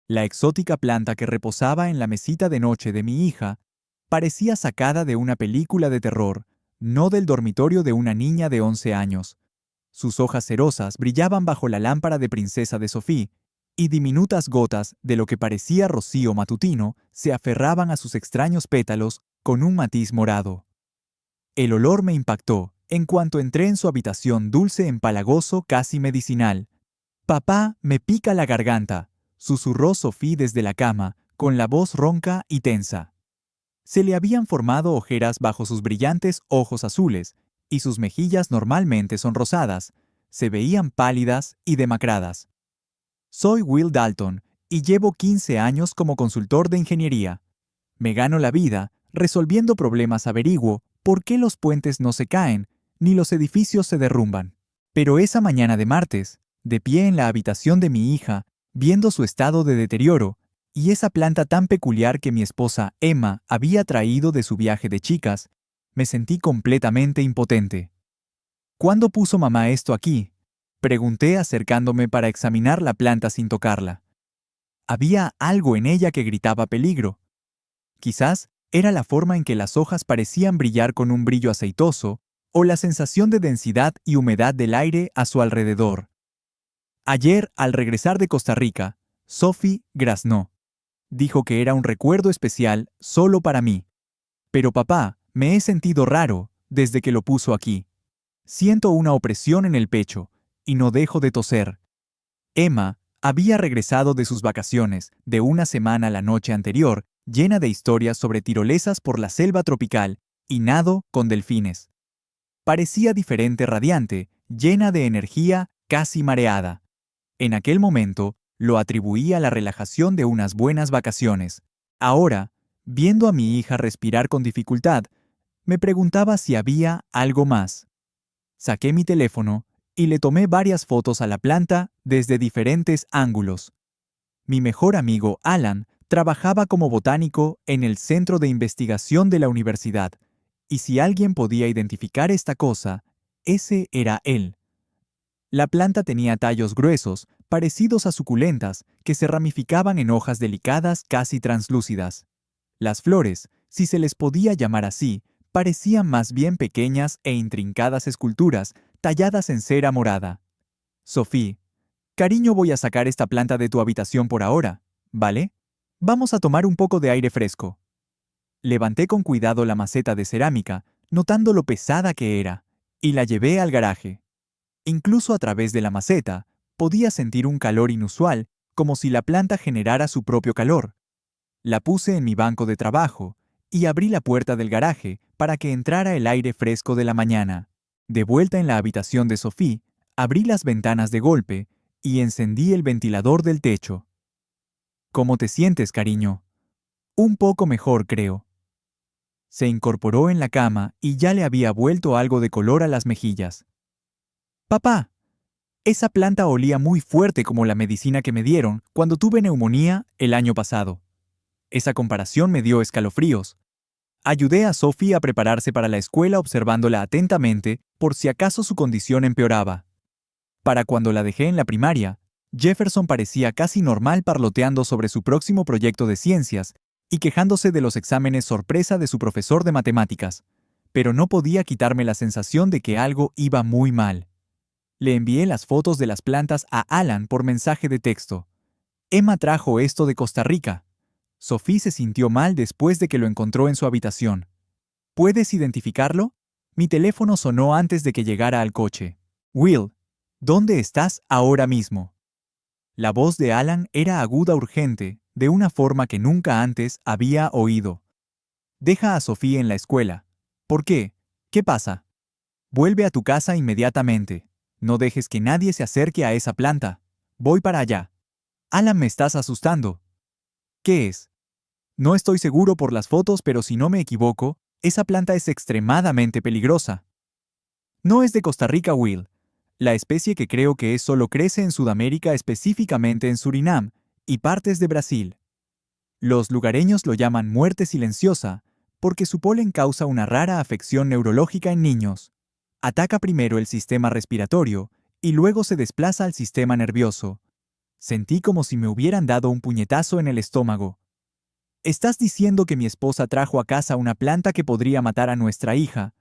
La exótica planta que reposaba en la mesita de noche de mi hija parecía sacada de una película de terror, no del dormitorio de una niña de 11 años. Sus hojas cerosas brillaban bajo la lámpara de princesa de Sophie, y diminutas gotas de lo que parecía rocío matutino se aferraban a sus extraños pétalos con un matiz morado. El olor me impactó en cuanto entré en su habitación dulce empalagoso casi medicinal. «Papá, me pica la garganta», susurró Sophie desde la cama, con la voz ronca y tensa. Se le habían formado ojeras bajo sus brillantes ojos azules, y sus mejillas normalmente sonrosadas se veían pálidas y demacradas. Soy Will Dalton y llevo 15 años como consultor de ingeniería. Me gano la vida resolviendo problemas. Averiguo por qué los puentes no se caen ni los edificios se derrumban. Pero esa mañana de martes, de pie en la habitación de mi hija, viendo su estado de deterioro, y esa planta tan peculiar que mi esposa Emma había traído de su viaje de chicas, me sentí completamente impotente. ¿Cuándo puso mamá esto aquí?, pregunté acercándome para examinar la planta sin tocarla. Había algo en ella que gritaba peligro. Quizás era la forma en que las hojas parecían brillar con un brillo aceitoso, o la sensación de densidad y humedad del aire a su alrededor. Ayer, al regresar de Costa Rica, Sophie graznó. Dijo que era un recuerdo especial solo para mí. Pero papá, me he sentido raro desde que lo puso aquí. Siento una opresión en el pecho y no dejo de toser. Emma había regresado de sus vacaciones de una semana la noche anterior, llena de historias sobre tirolesas por la selva tropical y nado con delfines. Parecía diferente, radiante, llena de energía, casi mareada. En aquel momento, lo atribuía a la relajación de unas buenas vacaciones. Ahora, viendo a mi hija respirar con dificultad, me preguntaba si había algo más. Saqué mi teléfono y le tomé varias fotos a la planta desde diferentes ángulos. Mi mejor amigo Alan trabajaba como botánico en el centro de investigación de la universidad, y si alguien podía identificar esta cosa, ese era él. La planta tenía tallos gruesos, parecidos a suculentas, que se ramificaban en hojas delicadas casi translúcidas. Las flores, si se les podía llamar así, parecían más bien pequeñas e intrincadas esculturas talladas en cera morada. Sophie, cariño, voy a sacar esta planta de tu habitación por ahora, ¿vale? Vamos a tomar un poco de aire fresco. Levanté con cuidado la maceta de cerámica, notando lo pesada que era, y la llevé al garaje. Incluso a través de la maceta, podía sentir un calor inusual, como si la planta generara su propio calor. La puse en mi banco de trabajo y abrí la puerta del garaje para que entrara el aire fresco de la mañana. De vuelta en la habitación de Sophie, abrí las ventanas de golpe y encendí el ventilador del techo. ¿Cómo te sientes, cariño? Un poco mejor, creo. Se incorporó en la cama y ya le había vuelto algo de color a las mejillas. Papá, esa planta olía muy fuerte como la medicina que me dieron cuando tuve neumonía el año pasado. Esa comparación me dio escalofríos. Ayudé a Sophie a prepararse para la escuela observándola atentamente por si acaso su condición empeoraba. Para cuando la dejé en la primaria, Jefferson parecía casi normal parloteando sobre su próximo proyecto de ciencias y quejándose de los exámenes sorpresa de su profesor de matemáticas, pero no podía quitarme la sensación de que algo iba muy mal. Le envié las fotos de las plantas a Alan por mensaje de texto. Emma trajo esto de Costa Rica. Sophie se sintió mal después de que lo encontró en su habitación. ¿Puedes identificarlo? Mi teléfono sonó antes de que llegara al coche. Will, ¿dónde estás ahora mismo? La voz de Alan era aguda, urgente, de una forma que nunca antes había oído. Deja a Sophie en la escuela. ¿Por qué? ¿Qué pasa? Vuelve a tu casa inmediatamente. No dejes que nadie se acerque a esa planta. Voy para allá. Alan, me estás asustando. ¿Qué es? No estoy seguro por las fotos, pero si no me equivoco, esa planta es extremadamente peligrosa. No es de Costa Rica, Will. La especie que creo que es solo crece en Sudamérica, específicamente en Surinam y partes de Brasil. Los lugareños lo llaman muerte silenciosa porque su polen causa una rara afección neurológica en niños. Ataca primero el sistema respiratorio y luego se desplaza al sistema nervioso. Sentí como si me hubieran dado un puñetazo en el estómago. ¿Estás diciendo que mi esposa trajo a casa una planta que podría matar a nuestra hija?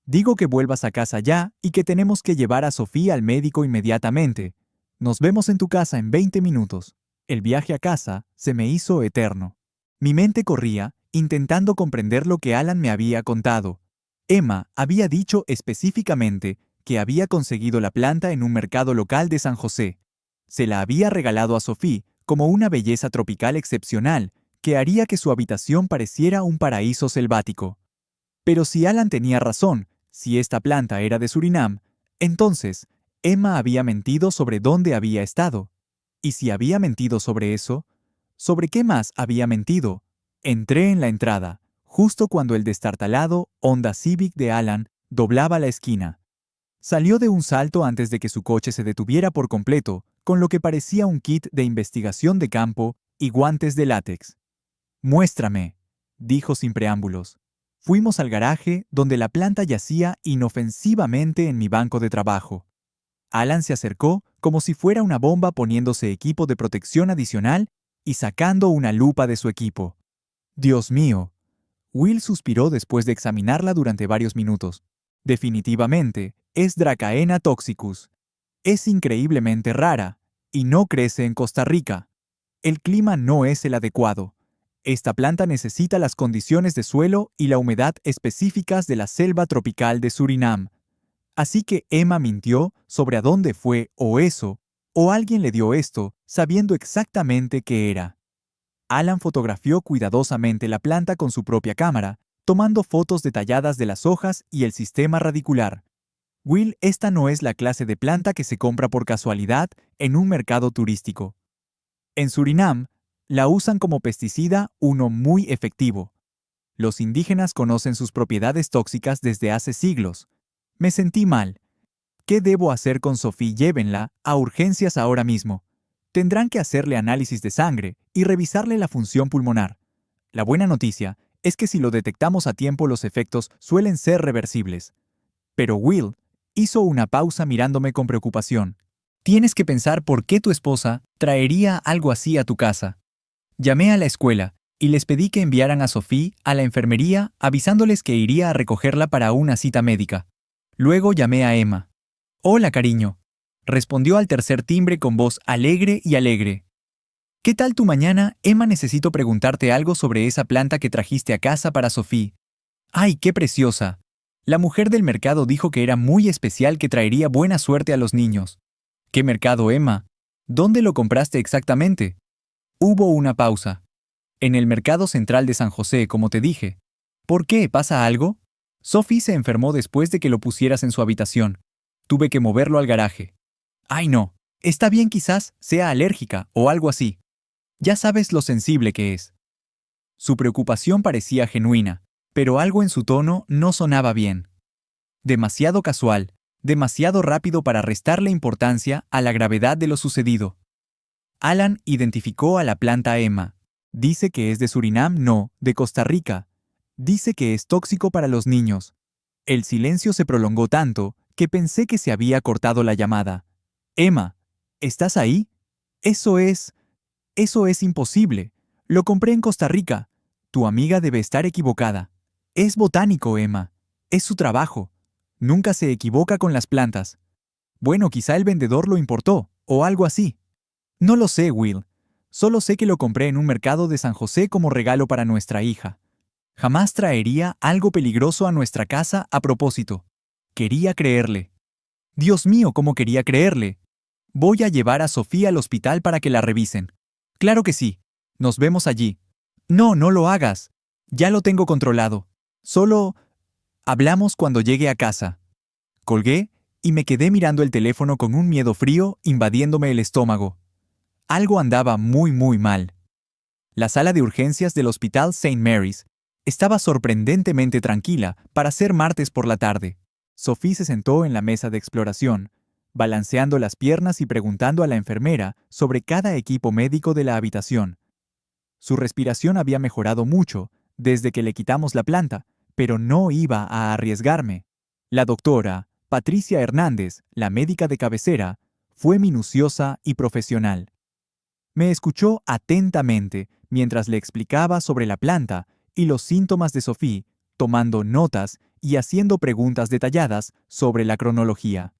Digo que vuelvas a casa ya y que tenemos que llevar a Sofía al médico inmediatamente. Nos vemos en tu casa en 20 minutos. El viaje a casa se me hizo eterno. Mi mente corría, intentando comprender lo que Alan me había contado. Emma había dicho específicamente que había conseguido la planta en un mercado local de San José. Se la había regalado a Sophie como una belleza tropical excepcional que haría que su habitación pareciera un paraíso selvático. Pero si Alan tenía razón, si esta planta era de Surinam, entonces Emma había mentido sobre dónde había estado. Y si había mentido sobre eso, ¿sobre qué más había mentido? Entré en la entrada, justo cuando el destartalado Honda Civic de Alan doblaba la esquina. Salió de un salto antes de que su coche se detuviera por completo, con lo que parecía un kit de investigación de campo y guantes de látex. «Muéstrame», dijo sin preámbulos. Fuimos al garaje, donde la planta yacía inofensivamente en mi banco de trabajo. Alan se acercó como si fuera una bomba poniéndose equipo de protección adicional y sacando una lupa de su equipo. «Dios mío». Will suspiró después de examinarla durante varios minutos. «Definitivamente, es Dracaena toxicus. Es increíblemente rara, y no crece en Costa Rica. El clima no es el adecuado. Esta planta necesita las condiciones de suelo y la humedad específicas de la selva tropical de Surinam. Así que Emma mintió sobre a dónde fue o eso, o alguien le dio esto, sabiendo exactamente qué era». Alan fotografió cuidadosamente la planta con su propia cámara, tomando fotos detalladas de las hojas y el sistema radicular. «Will, esta no es la clase de planta que se compra por casualidad en un mercado turístico. En Surinam, la usan como pesticida, uno muy efectivo. Los indígenas conocen sus propiedades tóxicas desde hace siglos. Me sentí mal. ¿Qué debo hacer con Sophie? Llévenla a urgencias ahora mismo. Tendrán que hacerle análisis de sangre y revisarle la función pulmonar. La buena noticia es que si lo detectamos a tiempo los efectos suelen ser reversibles». Pero Will hizo una pausa mirándome con preocupación. «Tienes que pensar por qué tu esposa traería algo así a tu casa». Llamé a la escuela y les pedí que enviaran a Sophie a la enfermería avisándoles que iría a recogerla para una cita médica. Luego llamé a Emma. «Hola, cariño», respondió al tercer timbre con voz alegre y alegre. «¿Qué tal tu mañana? Emma, necesito preguntarte algo sobre esa planta que trajiste a casa para Sophie». «¡Ay, qué preciosa! La mujer del mercado dijo que era muy especial, que traería buena suerte a los niños». «¿Qué mercado, Emma? ¿Dónde lo compraste exactamente?» Hubo una pausa. «En el mercado central de San José, como te dije». «¿Por qué? ¿Pasa algo?» «Sophie se enfermó después de que lo pusieras en su habitación. Tuve que moverlo al garaje». «Ay, no. Está bien, quizás sea alérgica o algo así. Ya sabes lo sensible que es». Su preocupación parecía genuina, pero algo en su tono no sonaba bien. Demasiado casual, demasiado rápido para restarle importancia a la gravedad de lo sucedido. Alan identificó a la planta Emma. «Dice que es de Surinam, no, de Costa Rica. Dice que es tóxico para los niños». El silencio se prolongó tanto que pensé que se había cortado la llamada. «Emma, ¿estás ahí? Eso es imposible. Lo compré en Costa Rica. Tu amiga debe estar equivocada. Es botánico, Emma. Es su trabajo. Nunca se equivoca con las plantas. Bueno, quizá el vendedor lo importó, o algo así. No lo sé, Will. Solo sé que lo compré en un mercado de San José como regalo para nuestra hija. Jamás traería algo peligroso a nuestra casa a propósito». Quería creerle. Dios mío, cómo quería creerle. «Voy a llevar a Sofía al hospital para que la revisen». «Claro que sí. Nos vemos allí». «No, no lo hagas. Ya lo tengo controlado. Solo hablamos cuando llegue a casa». Colgué y me quedé mirando el teléfono con un miedo frío invadiéndome el estómago. Algo andaba muy mal. La sala de urgencias del Hospital St. Mary's estaba sorprendentemente tranquila para ser martes por la tarde. Sophie se sentó en la mesa de exploración, balanceando las piernas y preguntando a la enfermera sobre cada equipo médico de la habitación. Su respiración había mejorado mucho desde que le quitamos la planta, pero no iba a arriesgarme. La doctora Patricia Hernández, la médica de cabecera, fue minuciosa y profesional. Me escuchó atentamente mientras le explicaba sobre la planta y los síntomas de Sophie, tomando notas y haciendo preguntas detalladas sobre la cronología.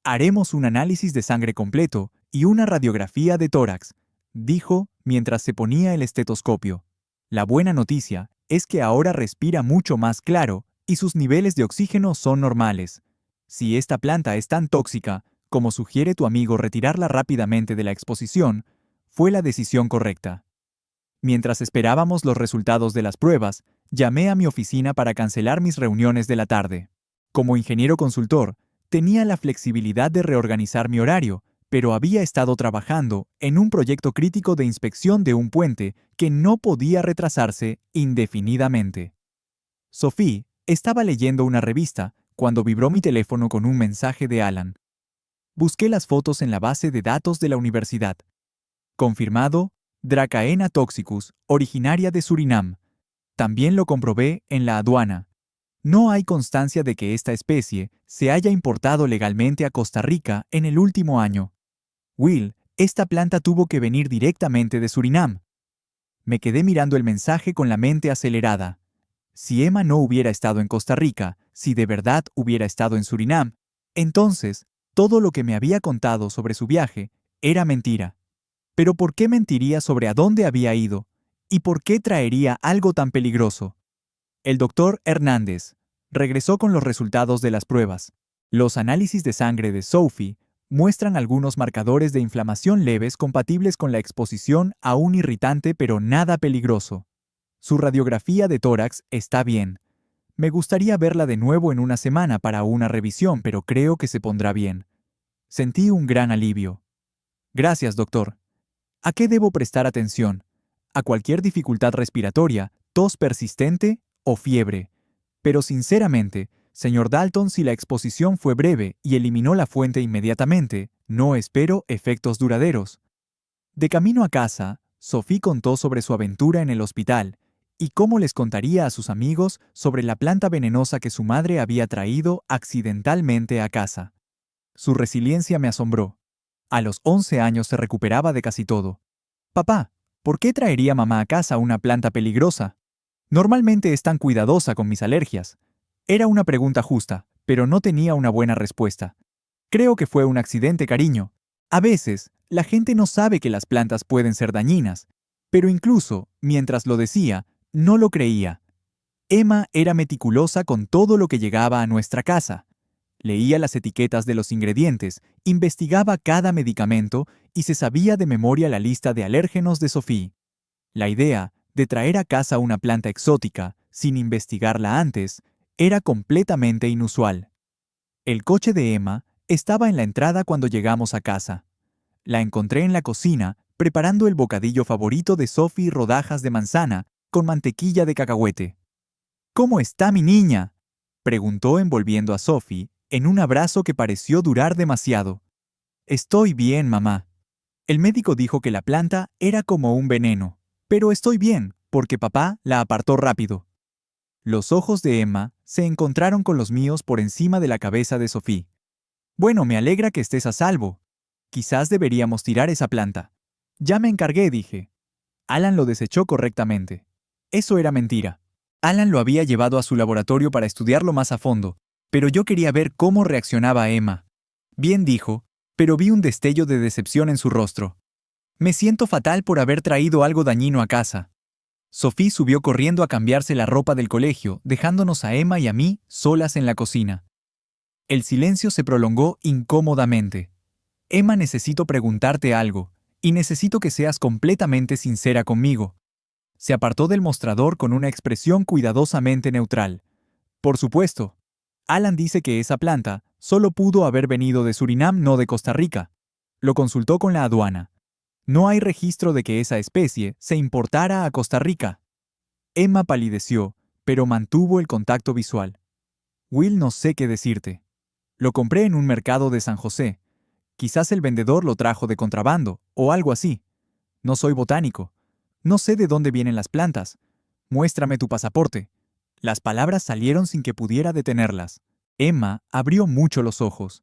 Haremos un análisis de sangre completo y una radiografía de tórax, dijo mientras se ponía el estetoscopio. La buena noticia es que ahora respira mucho más claro y sus niveles de oxígeno son normales. Si esta planta es tan tóxica, como sugiere tu amigo retirarla rápidamente de la exposición, fue la decisión correcta. Mientras esperábamos los resultados de las pruebas, llamé a mi oficina para cancelar mis reuniones de la tarde. Como ingeniero consultor, tenía la flexibilidad de reorganizar mi horario, pero había estado trabajando en un proyecto crítico de inspección de un puente que no podía retrasarse indefinidamente. Sophie estaba leyendo una revista cuando vibró mi teléfono con un mensaje de Alan. Busqué las fotos en la base de datos de la universidad. Confirmado, Dracaena toxicus, originaria de Surinam. También lo comprobé en la aduana. No hay constancia de que esta especie se haya importado legalmente a Costa Rica en el último año. Will, esta planta tuvo que venir directamente de Surinam. Me quedé mirando el mensaje con la mente acelerada. Si Emma no hubiera estado en Costa Rica, si de verdad hubiera estado en Surinam, entonces todo lo que me había contado sobre su viaje era mentira. Pero ¿por qué mentiría sobre a dónde había ido? ¿Y por qué traería algo tan peligroso? El doctor Hernández regresó con los resultados de las pruebas. Los análisis de sangre de Sophie muestran algunos marcadores de inflamación leves compatibles con la exposición a un irritante pero nada peligroso. Su radiografía de tórax está bien. Me gustaría verla de nuevo en una semana para una revisión, pero creo que se pondrá bien. Sentí un gran alivio. Gracias, doctor. ¿A qué debo prestar atención? ¿A cualquier dificultad respiratoria, tos persistente o fiebre? Pero sinceramente, señor Dalton, si la exposición fue breve y eliminó la fuente inmediatamente, no espero efectos duraderos. De camino a casa, Sophie contó sobre su aventura en el hospital y cómo les contaría a sus amigos sobre la planta venenosa que su madre había traído accidentalmente a casa. Su resiliencia me asombró. A los 11 años se recuperaba de casi todo. Papá, ¿por qué traería mamá a casa una planta peligrosa? Normalmente es tan cuidadosa con mis alergias. Era una pregunta justa, pero no tenía una buena respuesta. Creo que fue un accidente, cariño. A veces, la gente no sabe que las plantas pueden ser dañinas, pero incluso, mientras lo decía, no lo creía. Emma era meticulosa con todo lo que llegaba a nuestra casa. Leía las etiquetas de los ingredientes, investigaba cada medicamento y se sabía de memoria la lista de alérgenos de Sophie. La idea de traer a casa una planta exótica, sin investigarla antes, era completamente inusual. El coche de Emma estaba en la entrada cuando llegamos a casa. La encontré en la cocina, preparando el bocadillo favorito de Sophie, rodajas de manzana, con mantequilla de cacahuete. ¿Cómo está mi niña?, preguntó envolviendo a Sophie en un abrazo que pareció durar demasiado. Estoy bien, mamá. El médico dijo que la planta era como un veneno, pero estoy bien, porque papá la apartó rápido. Los ojos de Emma se encontraron con los míos por encima de la cabeza de Sophie. Bueno, me alegra que estés a salvo. Quizás deberíamos tirar esa planta. Ya me encargué, dije. Alan lo desechó correctamente. Eso era mentira. Alan lo había llevado a su laboratorio para estudiarlo más a fondo, pero yo quería ver cómo reaccionaba Emma. Bien dijo, pero vi un destello de decepción en su rostro. Me siento fatal por haber traído algo dañino a casa. Sophie subió corriendo a cambiarse la ropa del colegio, dejándonos a Emma y a mí solas en la cocina. El silencio se prolongó incómodamente. Emma, necesito preguntarte algo, y necesito que seas completamente sincera conmigo. Se apartó del mostrador con una expresión cuidadosamente neutral. Por supuesto. Alan dice que esa planta solo pudo haber venido de Surinam, no de Costa Rica. Lo consultó con la aduana. No hay registro de que esa especie se importara a Costa Rica. Emma palideció, pero mantuvo el contacto visual. Will, no sé qué decirte. Lo compré en un mercado de San José. Quizás el vendedor lo trajo de contrabando, o algo así. No soy botánico. No sé de dónde vienen las plantas. Muéstrame tu pasaporte. Las palabras salieron sin que pudiera detenerlas. Emma abrió mucho los ojos.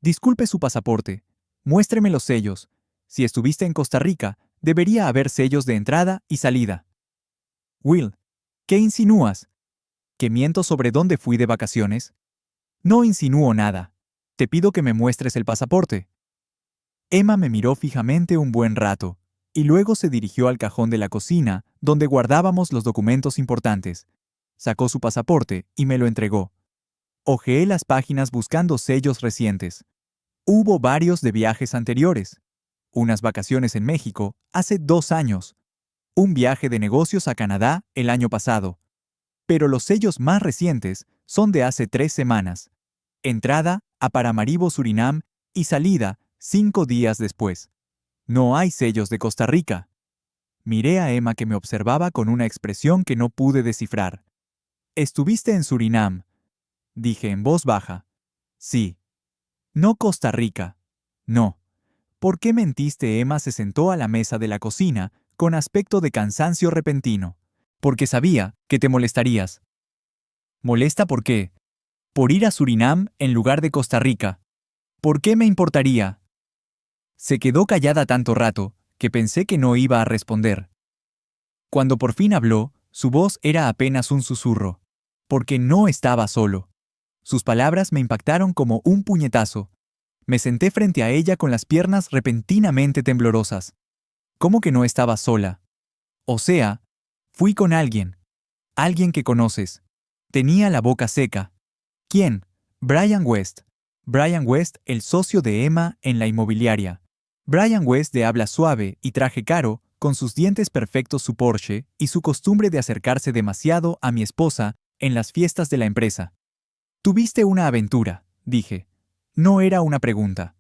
Disculpe, su pasaporte. Muéstreme los sellos. Si estuviste en Costa Rica, Debería haber sellos de entrada y salida. Will, ¿qué insinúas? ¿Que miento sobre dónde fui de vacaciones? No insinúo nada. Te pido que me muestres el pasaporte. Emma me miró fijamente un buen rato, y luego se dirigió al cajón de la cocina, donde guardábamos los documentos importantes. Sacó su pasaporte y me lo entregó. Hojeé las páginas buscando sellos recientes. Hubo varios de viajes anteriores. Unas vacaciones en México hace 2 años. Un viaje de negocios a Canadá el año pasado. Pero los sellos más recientes son de hace 3 semanas. Entrada a Paramaribo, Surinam, y salida 5 días después. No hay sellos de Costa Rica. Miré a Emma, que me observaba con una expresión que no pude descifrar. ¿Estuviste en Surinam?, dije en voz baja. Sí. No Costa Rica. No. ¿Por qué mentiste? Emma se sentó a la mesa de la cocina, con aspecto de cansancio repentino. Porque sabía que te molestarías. ¿Molesta por qué? Por ir a Surinam en lugar de Costa Rica. ¿Por qué me importaría? Se quedó callada tanto rato, que pensé que no iba a responder. Cuando por fin habló, su voz era apenas un susurro. Porque no estaba solo. Sus palabras me impactaron como un puñetazo. Me senté frente a ella con las piernas repentinamente temblorosas. ¿Cómo que no estaba sola? O sea, fui con alguien. Alguien que conoces. Tenía la boca seca. ¿Quién? Brian West. Brian West, el socio de Emma en la inmobiliaria. Brian West, de habla suave y traje caro, con sus dientes perfectos, su Porsche y su costumbre de acercarse demasiado a mi esposa en las fiestas de la empresa. Tuviste una aventura, dije. No era una pregunta.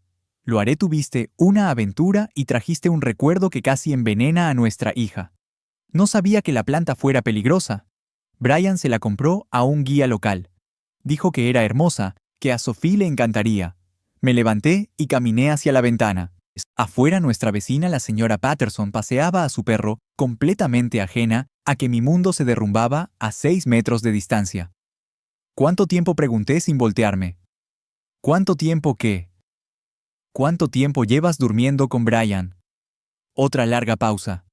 Lo haré. Tuviste una aventura y trajiste un recuerdo que casi envenena a nuestra hija. No sabía que la planta fuera peligrosa. Brian se la compró a un guía local. Dijo que era hermosa, que a Sophie le encantaría. Me levanté y caminé hacia la ventana. Afuera, nuestra vecina, la señora Patterson, paseaba a su perro, completamente ajena a que mi mundo se derrumbaba a 6 metros de distancia. ¿Cuánto tiempo? Pregunté sin voltearme. ¿Cuánto tiempo qué? ¿Cuánto tiempo llevas durmiendo con Brian? Otra larga pausa.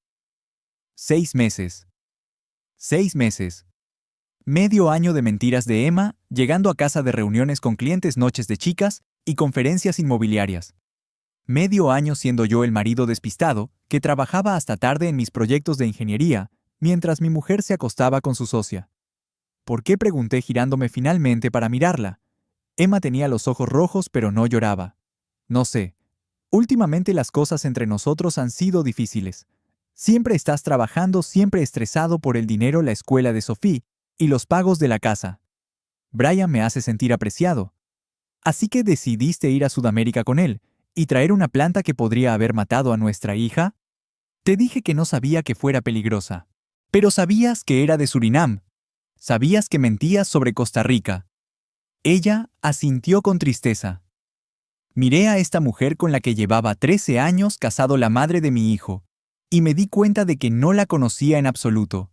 6 meses. 6 meses. Medio año de mentiras de Emma, llegando a casa de reuniones con clientes, noches de chicas y conferencias inmobiliarias. Medio año siendo yo el marido despistado, que trabajaba hasta tarde en mis proyectos de ingeniería, mientras mi mujer se acostaba con su socia. ¿Por qué? Pregunté, girándome finalmente para mirarla. Emma tenía los ojos rojos, pero no lloraba. No sé. Últimamente las cosas entre nosotros han sido difíciles. Siempre estás trabajando, siempre estresado por el dinero, la escuela de Sophie y los pagos de la casa. Brian me hace sentir apreciado. Así que decidiste ir a Sudamérica con él y traer una planta que podría haber matado a nuestra hija. Te dije que no sabía que fuera peligrosa. Pero sabías que era de Surinam. Sabías que mentías sobre Costa Rica. Ella asintió con tristeza. Miré a esta mujer con la que llevaba 13 años casado, la madre de mi hijo, y me di cuenta de que no la conocía en absoluto.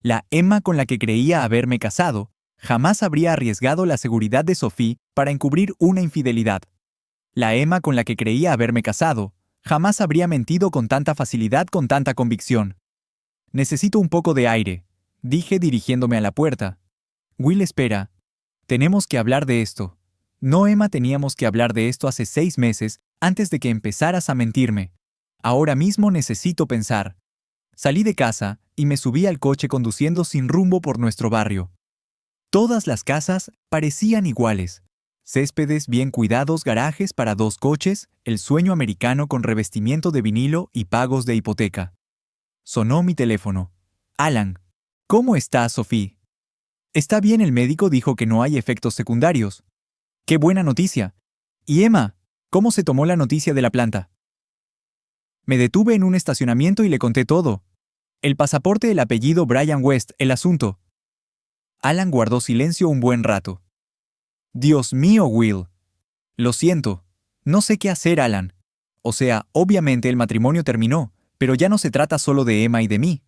La Emma con la que creía haberme casado jamás habría arriesgado la seguridad de Sophie para encubrir una infidelidad. La Emma con la que creía haberme casado jamás habría mentido con tanta facilidad, con tanta convicción. Necesito un poco de aire, dije dirigiéndome a la puerta. Will, espera. Tenemos que hablar de esto. No, Emma, teníamos que hablar de esto hace 6 meses, antes de que empezaras a mentirme. Ahora mismo necesito pensar. Salí de casa y me subí al coche conduciendo sin rumbo por nuestro barrio. Todas las casas parecían iguales. Céspedes bien cuidados, garajes para 2 coches, el sueño americano con revestimiento de vinilo y pagos de hipoteca. Sonó mi teléfono. Alan. ¿Cómo está Sophie? Está bien, el médico dijo que no hay efectos secundarios. ¡Qué buena noticia! ¿Y Emma? ¿Cómo se tomó la noticia de la planta? Me detuve en un estacionamiento y le conté todo. El pasaporte, el apellido Brian West, el asunto. Alan guardó silencio un buen rato. Dios mío, Will. Lo siento. No sé qué hacer, Alan. O sea, obviamente el matrimonio terminó, pero ya no se trata solo de Emma y de mí.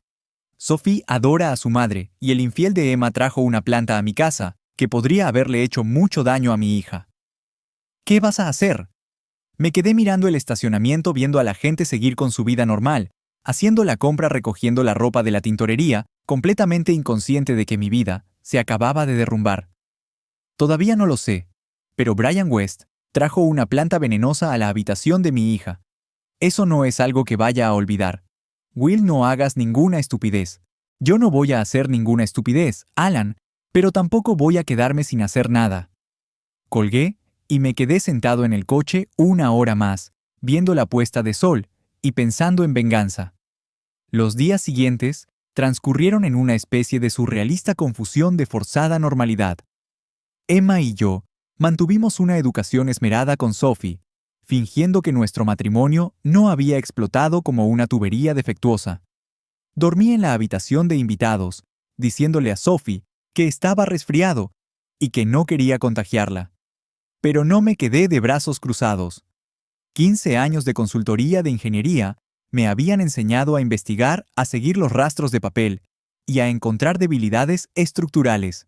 Sophie adora a su madre, y el infiel de Emma trajo una planta a mi casa, que podría haberle hecho mucho daño a mi hija. ¿Qué vas a hacer? Me quedé mirando el estacionamiento, viendo a la gente seguir con su vida normal, haciendo la compra, recogiendo la ropa de la tintorería, completamente inconsciente de que mi vida se acababa de derrumbar. Todavía no lo sé, pero Brian West trajo una planta venenosa a la habitación de mi hija. Eso no es algo que vaya a olvidar. Will, no hagas ninguna estupidez. Yo no voy a hacer ninguna estupidez, Alan, pero tampoco voy a quedarme sin hacer nada. Colgué y me quedé sentado en el coche 1 hora más, viendo la puesta de sol y pensando en venganza. Los días siguientes transcurrieron en una especie de surrealista confusión de forzada normalidad. Emma y yo mantuvimos una educación esmerada con Sophie, fingiendo que nuestro matrimonio no había explotado como una tubería defectuosa. Dormí en la habitación de invitados, diciéndole a Sophie que estaba resfriado y que no quería contagiarla. Pero no me quedé de brazos cruzados. 15 años de consultoría de ingeniería me habían enseñado a investigar, a seguir los rastros de papel y a encontrar debilidades estructurales.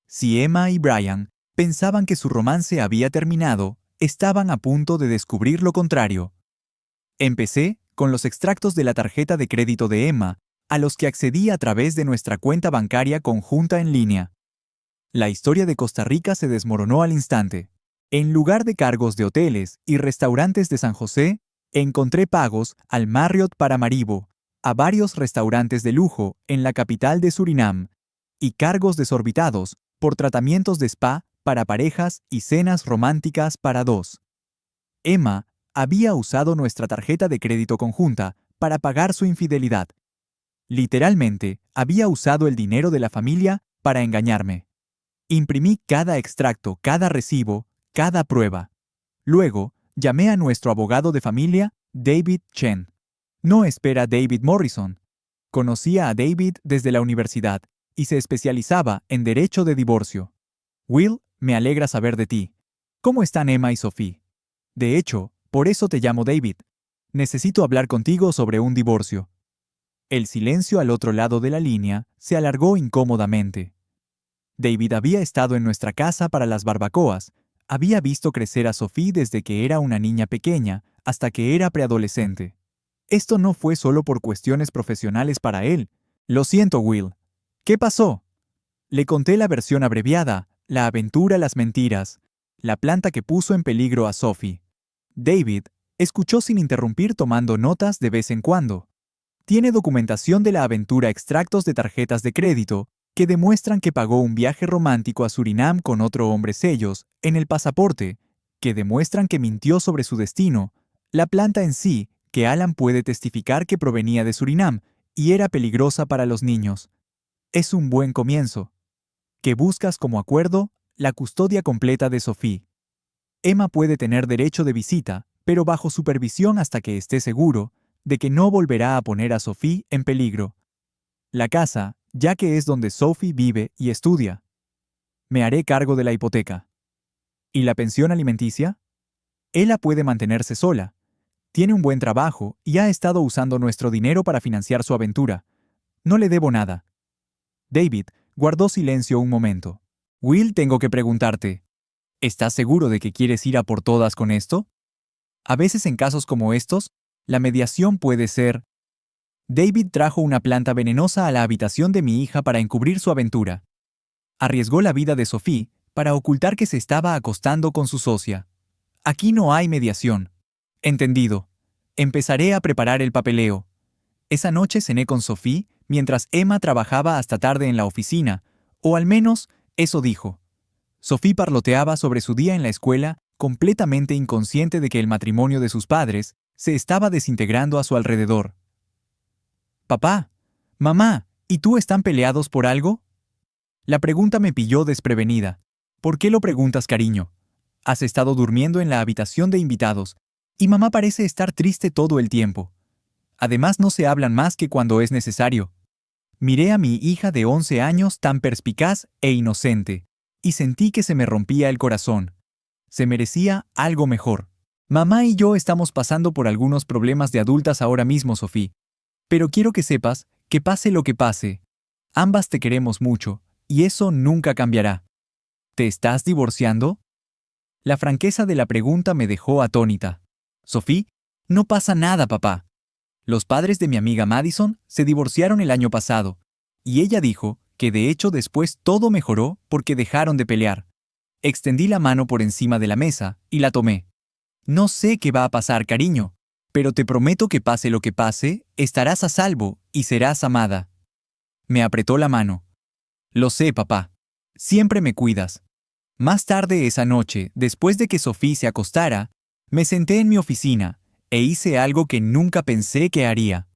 Si Emma y Brian pensaban que su romance había terminado, estaban a punto de descubrir lo contrario. Empecé con los extractos de la tarjeta de crédito de Emma, a los que accedí a través de nuestra cuenta bancaria conjunta en línea. La historia de Costa Rica se desmoronó al instante. En lugar de cargos de hoteles y restaurantes de San José, encontré pagos al Marriott Paramaribo, a varios restaurantes de lujo en la capital de Surinam, y cargos desorbitados por tratamientos de spa para parejas y cenas románticas para dos. Emma había usado nuestra tarjeta de crédito conjunta para pagar su infidelidad. Literalmente, había usado el dinero de la familia para engañarme. Imprimí cada extracto, cada recibo, cada prueba. Luego, llamé a nuestro abogado de familia, David Chen. No espera David Morrison. Conocía a David desde la universidad y se especializaba en derecho de divorcio. Will, me alegra saber de ti. ¿Cómo están Emma y Sophie? De hecho, por eso te llamo David. Necesito hablar contigo sobre un divorcio. El silencio al otro lado de la línea se alargó incómodamente. David había estado en nuestra casa para las barbacoas, había visto crecer a Sophie desde que era una niña pequeña hasta que era preadolescente. Esto no fue solo por cuestiones profesionales para él. Lo siento, Will. ¿Qué pasó? Le conté la versión abreviada, la aventura, las mentiras, la planta que puso en peligro a Sophie. David escuchó sin interrumpir tomando notas de vez en cuando. Tiene documentación de la aventura, extractos de tarjetas de crédito que demuestran que pagó un viaje romántico a Surinam con otro hombre, sellos en el pasaporte, que demuestran que mintió sobre su destino, la planta en sí, que Alan puede testificar que provenía de Surinam y era peligrosa para los niños. Es un buen comienzo. Que buscas como acuerdo la custodia completa de Sophie. Emma puede tener derecho de visita, pero bajo supervisión hasta que esté seguro de que no volverá a poner a Sophie en peligro. La casa, ya que es donde Sophie vive y estudia. Me haré cargo de la hipoteca. ¿Y la pensión alimenticia? Ella puede mantenerse sola. Tiene un buen trabajo y ha estado usando nuestro dinero para financiar su aventura. No le debo nada. David guardó silencio un momento. Will, tengo que preguntarte. ¿Estás seguro de que quieres ir a por todas con esto? A veces en casos como estos, la mediación puede ser... David trajo una planta venenosa a la habitación de mi hija para encubrir su aventura. Arriesgó la vida de Sophie para ocultar que se estaba acostando con su socia. Aquí no hay mediación. Entendido. Empezaré a preparar el papeleo. Esa noche cené con Sophie mientras Emma trabajaba hasta tarde en la oficina, o al menos eso dijo. Sophie parloteaba sobre su día en la escuela, completamente inconsciente de que el matrimonio de sus padres se estaba desintegrando a su alrededor. Papá, mamá, ¿y tú están peleados por algo? La pregunta me pilló desprevenida. ¿Por qué lo preguntas, cariño? Has estado durmiendo en la habitación de invitados, y mamá parece estar triste todo el tiempo. Además, no se hablan más que cuando es necesario. Miré a mi hija de 11 años tan perspicaz e inocente, y sentí que se me rompía el corazón. Se merecía algo mejor. Mamá y yo estamos pasando por algunos problemas de adultas ahora mismo, Sophie. Pero quiero que sepas que pase lo que pase, ambas te queremos mucho, y eso nunca cambiará. ¿Te estás divorciando? La franqueza de la pregunta me dejó atónita. Sophie, no pasa nada, papá. Los padres de mi amiga Madison se divorciaron el año pasado, y ella dijo que de hecho después todo mejoró porque dejaron de pelear. Extendí la mano por encima de la mesa y la tomé. No sé qué va a pasar, cariño, pero te prometo que pase lo que pase, estarás a salvo y serás amada. Me apretó la mano. Lo sé, papá. Siempre me cuidas. Más tarde esa noche, después de que Sophie se acostara, me senté en mi oficina e hice algo que nunca pensé que haría.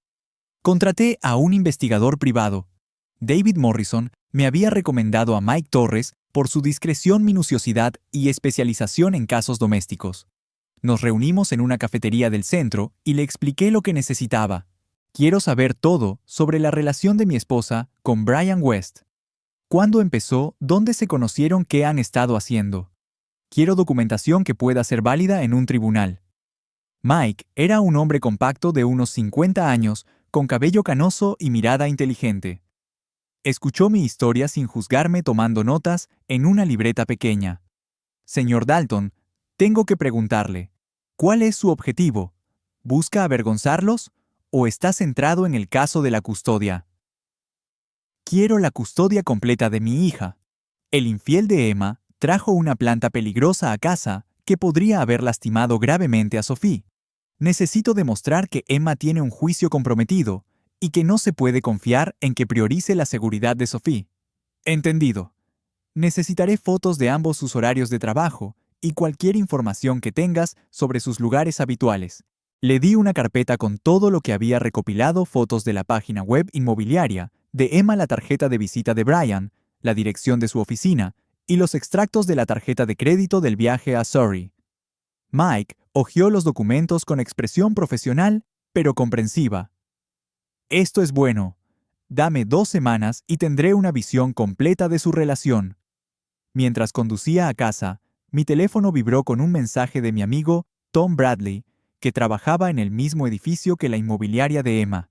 Contraté a un investigador privado. David Morrison me había recomendado a Mike Torres por su discreción, minuciosidad y especialización en casos domésticos. Nos reunimos en una cafetería del centro y le expliqué lo que necesitaba. Quiero saber todo sobre la relación de mi esposa con Brian West. ¿Cuándo empezó? ¿Dónde se conocieron? ¿Qué han estado haciendo? Quiero documentación que pueda ser válida en un tribunal. Mike era un hombre compacto de unos 50 años, con cabello canoso y mirada inteligente. Escuchó mi historia sin juzgarme, tomando notas en una libreta pequeña. Señor Dalton, tengo que preguntarle, ¿cuál es su objetivo? ¿Busca avergonzarlos o está centrado en el caso de la custodia? Quiero la custodia completa de mi hija. El infiel de Emma trajo una planta peligrosa a casa que podría haber lastimado gravemente a Sophie. Necesito demostrar que Emma tiene un juicio comprometido y que no se puede confiar en que priorice la seguridad de Sophie. Entendido. Necesitaré fotos de ambos sus horarios de trabajo y cualquier información que tengas sobre sus lugares habituales. Le di una carpeta con todo lo que había recopilado, fotos de la página web inmobiliaria, de Emma, la tarjeta de visita de Brian, la dirección de su oficina y los extractos de la tarjeta de crédito del viaje a Surrey. Mike hojeó los documentos con expresión profesional, pero comprensiva. Esto es bueno. Dame 2 semanas y tendré una visión completa de su relación. Mientras conducía a casa, mi teléfono vibró con un mensaje de mi amigo Tom Bradley, que trabajaba en el mismo edificio que la inmobiliaria de Emma.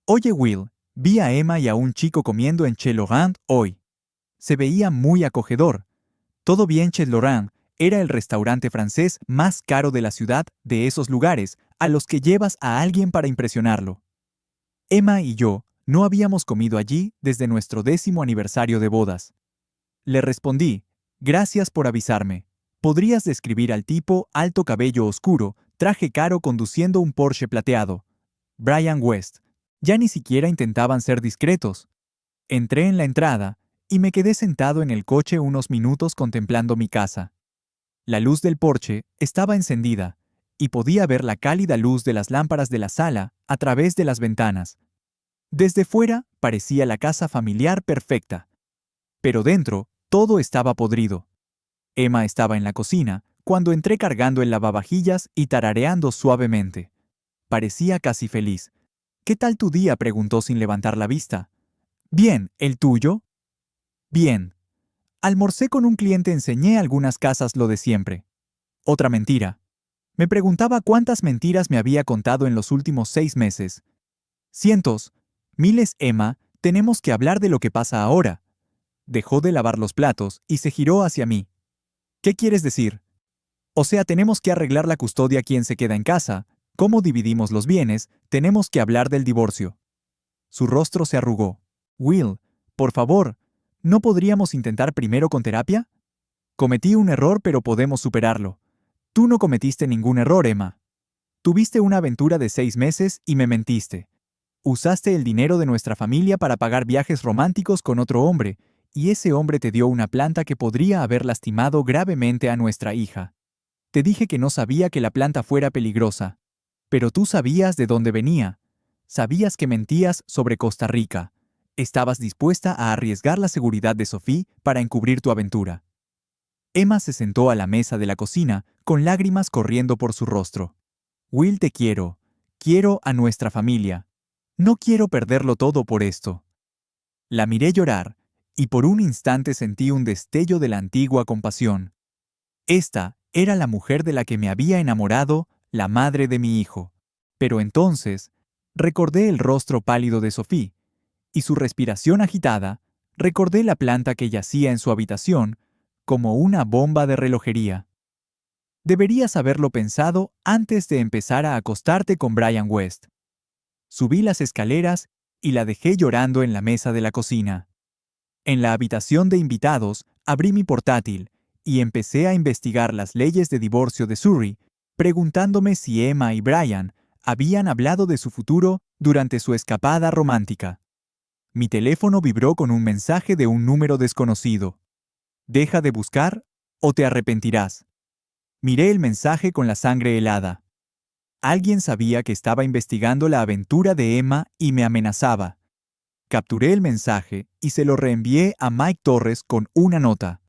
Oye, Will, vi a Emma y a un chico comiendo en Chez Laurent hoy. Se veía muy acogedor. Todo bien. Chez Laurent era el restaurante francés más caro de la ciudad, de esos lugares a los que llevas a alguien para impresionarlo. Emma y yo no habíamos comido allí desde nuestro 10º aniversario de bodas. Le respondí, gracias por avisarme. ¿Podrías describir al tipo? Alto, cabello oscuro, traje caro, conduciendo un Porsche plateado. Brian West. Ya ni siquiera intentaban ser discretos. Entré en la entrada y me quedé sentado en el coche unos minutos contemplando mi casa. La luz del Porsche estaba encendida y podía ver la cálida luz de las lámparas de la sala a través de las ventanas. Desde fuera parecía la casa familiar perfecta, pero dentro todo estaba podrido. Emma estaba en la cocina cuando entré, cargando el lavavajillas y tarareando suavemente. Parecía casi feliz. ¿Qué tal tu día?, preguntó sin levantar la vista. Bien, ¿el tuyo? Bien. Almorcé con un cliente, enseñé algunas casas, lo de siempre. Otra mentira. Me preguntaba cuántas mentiras me había contado en los últimos 6 meses. Cientos, miles. Emma, tenemos que hablar de lo que pasa ahora. Dejó de lavar los platos y se giró hacia mí. ¿Qué quieres decir? O sea, tenemos que arreglar la custodia, quién se queda en casa, cómo dividimos los bienes, tenemos que hablar del divorcio. Su rostro se arrugó. Will, por favor, ¿no podríamos intentar primero con terapia? Cometí un error, pero podemos superarlo. Tú no cometiste ningún error, Emma. Tuviste una aventura de 6 meses y me mentiste. Usaste el dinero de nuestra familia para pagar viajes románticos con otro hombre, y ese hombre te dio una planta que podría haber lastimado gravemente a nuestra hija. Te dije que no sabía que la planta fuera peligrosa. Pero tú sabías de dónde venía. Sabías que mentías sobre Costa Rica. Estabas dispuesta a arriesgar la seguridad de Sophie para encubrir tu aventura. Emma se sentó a la mesa de la cocina, con lágrimas corriendo por su rostro. Will, te quiero. Quiero a nuestra familia. No quiero perderlo todo por esto. La miré llorar, y por un instante sentí un destello de la antigua compasión. Esta era la mujer de la que me había enamorado, la madre de mi hijo. Pero entonces, recordé el rostro pálido de Sophie, y su respiración agitada, recordé la planta que yacía en su habitación, como una bomba de relojería. Deberías haberlo pensado antes de empezar a acostarte con Brian West. Subí las escaleras y la dejé llorando en la mesa de la cocina. En la habitación de invitados, abrí mi portátil y empecé a investigar las leyes de divorcio de Surrey, preguntándome si Emma y Brian habían hablado de su futuro durante su escapada romántica. Mi teléfono vibró con un mensaje de un número desconocido. «Deja de buscar o te arrepentirás». Miré el mensaje con la sangre helada. Alguien sabía que estaba investigando la aventura de Emma y me amenazaba. Capturé el mensaje y se lo reenvié a Mike Torres con una nota.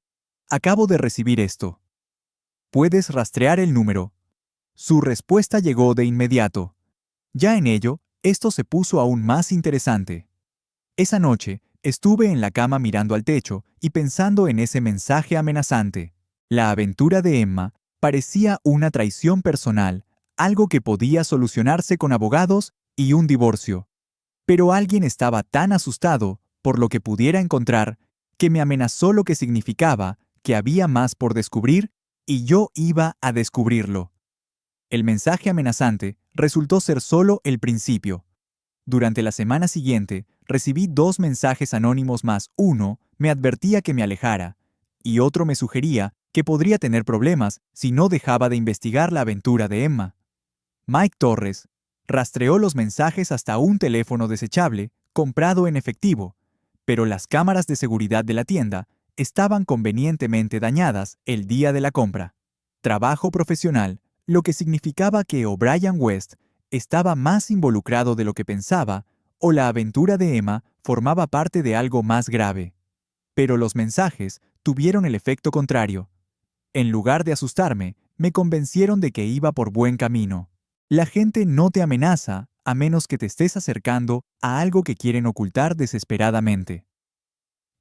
«Acabo de recibir esto. ¿Puedes rastrear el número?». Su respuesta llegó de inmediato. Ya en ello, esto se puso aún más interesante. Esa noche, estuve en la cama mirando al techo y pensando en ese mensaje amenazante. La aventura de Emma parecía una traición personal, algo que podía solucionarse con abogados y un divorcio. Pero alguien estaba tan asustado por lo que pudiera encontrar que me amenazó, lo que significaba que había más por descubrir y yo iba a descubrirlo. El mensaje amenazante resultó ser solo el principio. Durante la semana siguiente, recibí 2 mensajes anónimos más. Uno me advertía que me alejara, y otro me sugería que podría tener problemas si no dejaba de investigar la aventura de Emma. Mike Torres rastreó los mensajes hasta un teléfono desechable, comprado en efectivo, pero las cámaras de seguridad de la tienda estaban convenientemente dañadas el día de la compra. Trabajo profesional, lo que significaba que o Brian West estaba más involucrado de lo que pensaba, o la aventura de Emma formaba parte de algo más grave. Pero los mensajes tuvieron el efecto contrario. En lugar de asustarme, me convencieron de que iba por buen camino. La gente no te amenaza a menos que te estés acercando a algo que quieren ocultar desesperadamente.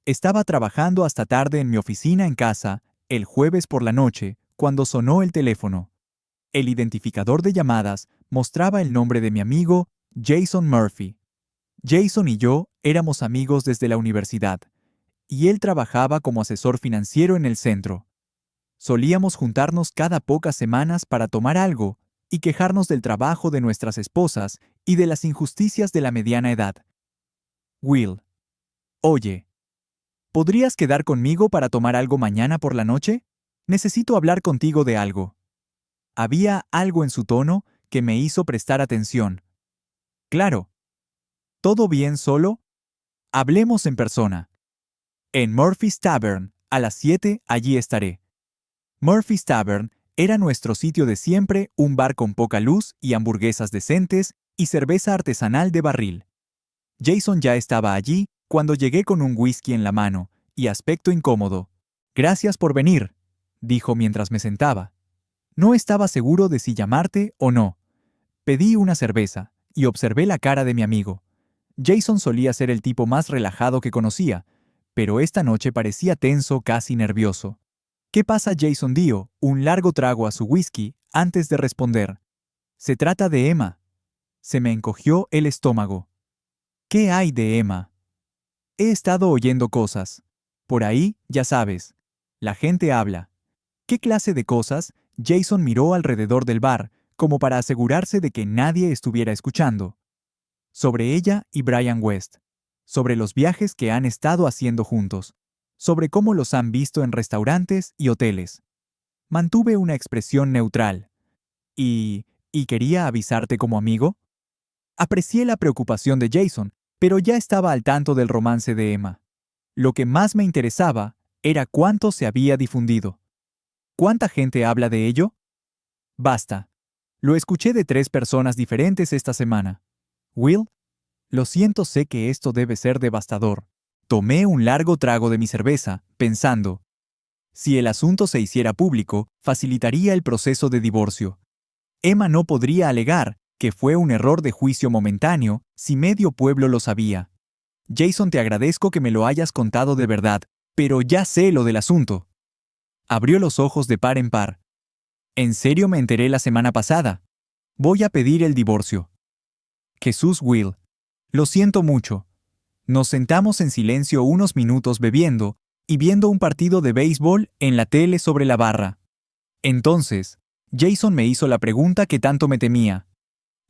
Estaba trabajando hasta tarde en mi oficina en casa, el jueves por la noche, cuando sonó el teléfono. El identificador de llamadas mostraba el nombre de mi amigo, Jason Murphy. Jason y yo éramos amigos desde la universidad, y él trabajaba como asesor financiero en el centro. Solíamos juntarnos cada pocas semanas para tomar algo y quejarnos del trabajo de nuestras esposas y de las injusticias de la mediana edad. «Will, oye, ¿podrías quedar conmigo para tomar algo mañana por la noche? Necesito hablar contigo de algo». Había algo en su tono que me hizo prestar atención. «Claro. ¿Todo bien solo? Hablemos en persona. En Murphy's Tavern, a las 7, allí estaré». Murphy's Tavern era nuestro sitio de siempre, un bar con poca luz y hamburguesas decentes y cerveza artesanal de barril. Jason ya estaba allí cuando llegué con un whisky en la mano y aspecto incómodo. «Gracias por venir», dijo mientras me sentaba. No estaba seguro de si llamarte o no. Pedí una cerveza y observé la cara de mi amigo. Jason solía ser el tipo más relajado que conocía, pero esta noche parecía tenso, casi nervioso. «¿Qué pasa, Jason?», dio un largo trago a su whisky antes de responder. «Se trata de Emma». Se me encogió el estómago. «¿Qué hay de Emma?». «He estado oyendo cosas. Por ahí, ya sabes. La gente habla». «¿Qué clase de cosas?». Jason miró alrededor del bar, como para asegurarse de que nadie estuviera escuchando. «Sobre ella y Brian West. Sobre los viajes que han estado haciendo juntos. Sobre cómo los han visto en restaurantes y hoteles». Mantuve una expresión neutral. ¿Y quería avisarte como amigo?» Aprecié la preocupación de Jason, pero ya estaba al tanto del romance de Emma. Lo que más me interesaba era cuánto se había difundido. ¿Cuánta gente habla de ello? Basta. Lo escuché de 3 personas diferentes esta semana. «Will, lo siento, sé que esto debe ser devastador». Tomé un largo trago de mi cerveza, pensando, si el asunto se hiciera público, facilitaría el proceso de divorcio. Emma no podría alegar que fue un error de juicio momentáneo si medio pueblo lo sabía. «Jason, te agradezco que me lo hayas contado de verdad, pero ya sé lo del asunto». Abrió los ojos de par en par. «¿En serio? Me enteré la semana pasada. Voy a pedir el divorcio». «Jesús, Will. Lo siento mucho». Nos sentamos en silencio unos minutos bebiendo y viendo un partido de béisbol en la tele sobre la barra. Entonces, Jason me hizo la pregunta que tanto me temía.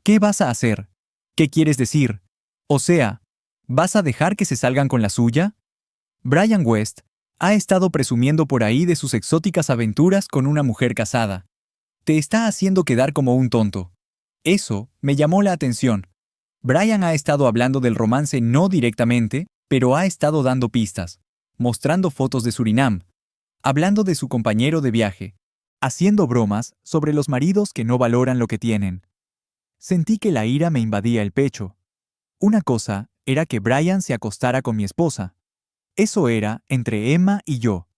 «¿Qué vas a hacer? ¿Qué quieres decir? O sea, ¿vas a dejar que se salgan con la suya? Brian West ha estado presumiendo por ahí de sus exóticas aventuras con una mujer casada. Te está haciendo quedar como un tonto. Eso me llamó la atención. Brian ha estado hablando del romance no directamente, pero ha estado dando pistas, mostrando fotos de Surinam, hablando de su compañero de viaje, haciendo bromas sobre los maridos que no valoran lo que tienen. Sentí que la ira me invadía el pecho. Una cosa era que Brian se acostara con mi esposa. Eso era entre Emma y yo.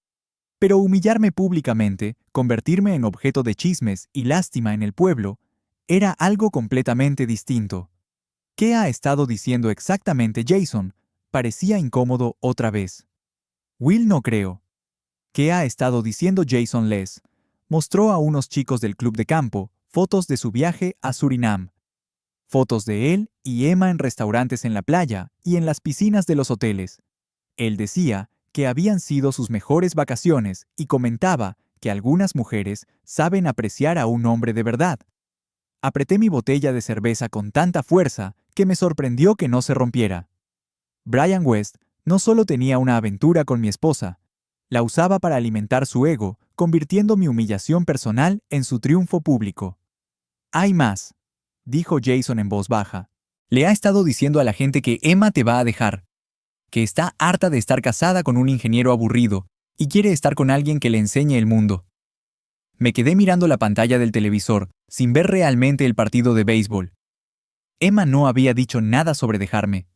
Pero humillarme públicamente, convertirme en objeto de chismes y lástima en el pueblo, era algo completamente distinto. ¿Qué ha estado diciendo exactamente Jason? Parecía incómodo otra vez. Will, no creo. ¿Qué ha estado diciendo Jason Les? Mostró a unos chicos del club de campo fotos de su viaje a Surinam. Fotos de él y Emma en restaurantes en la playa y en las piscinas de los hoteles. Él decía que habían sido sus mejores vacaciones y comentaba que algunas mujeres saben apreciar a un hombre de verdad. Apreté mi botella de cerveza con tanta fuerza que me sorprendió que no se rompiera. Brian West no solo tenía una aventura con mi esposa, la usaba para alimentar su ego, convirtiendo mi humillación personal en su triunfo público. Hay más, dijo Jason en voz baja. Le ha estado diciendo a la gente que Emma te va a dejar, que está harta de estar casada con un ingeniero aburrido y quiere estar con alguien que le enseñe el mundo. Me quedé mirando la pantalla del televisor, sin ver realmente el partido de béisbol. Emma no había dicho nada sobre dejarme.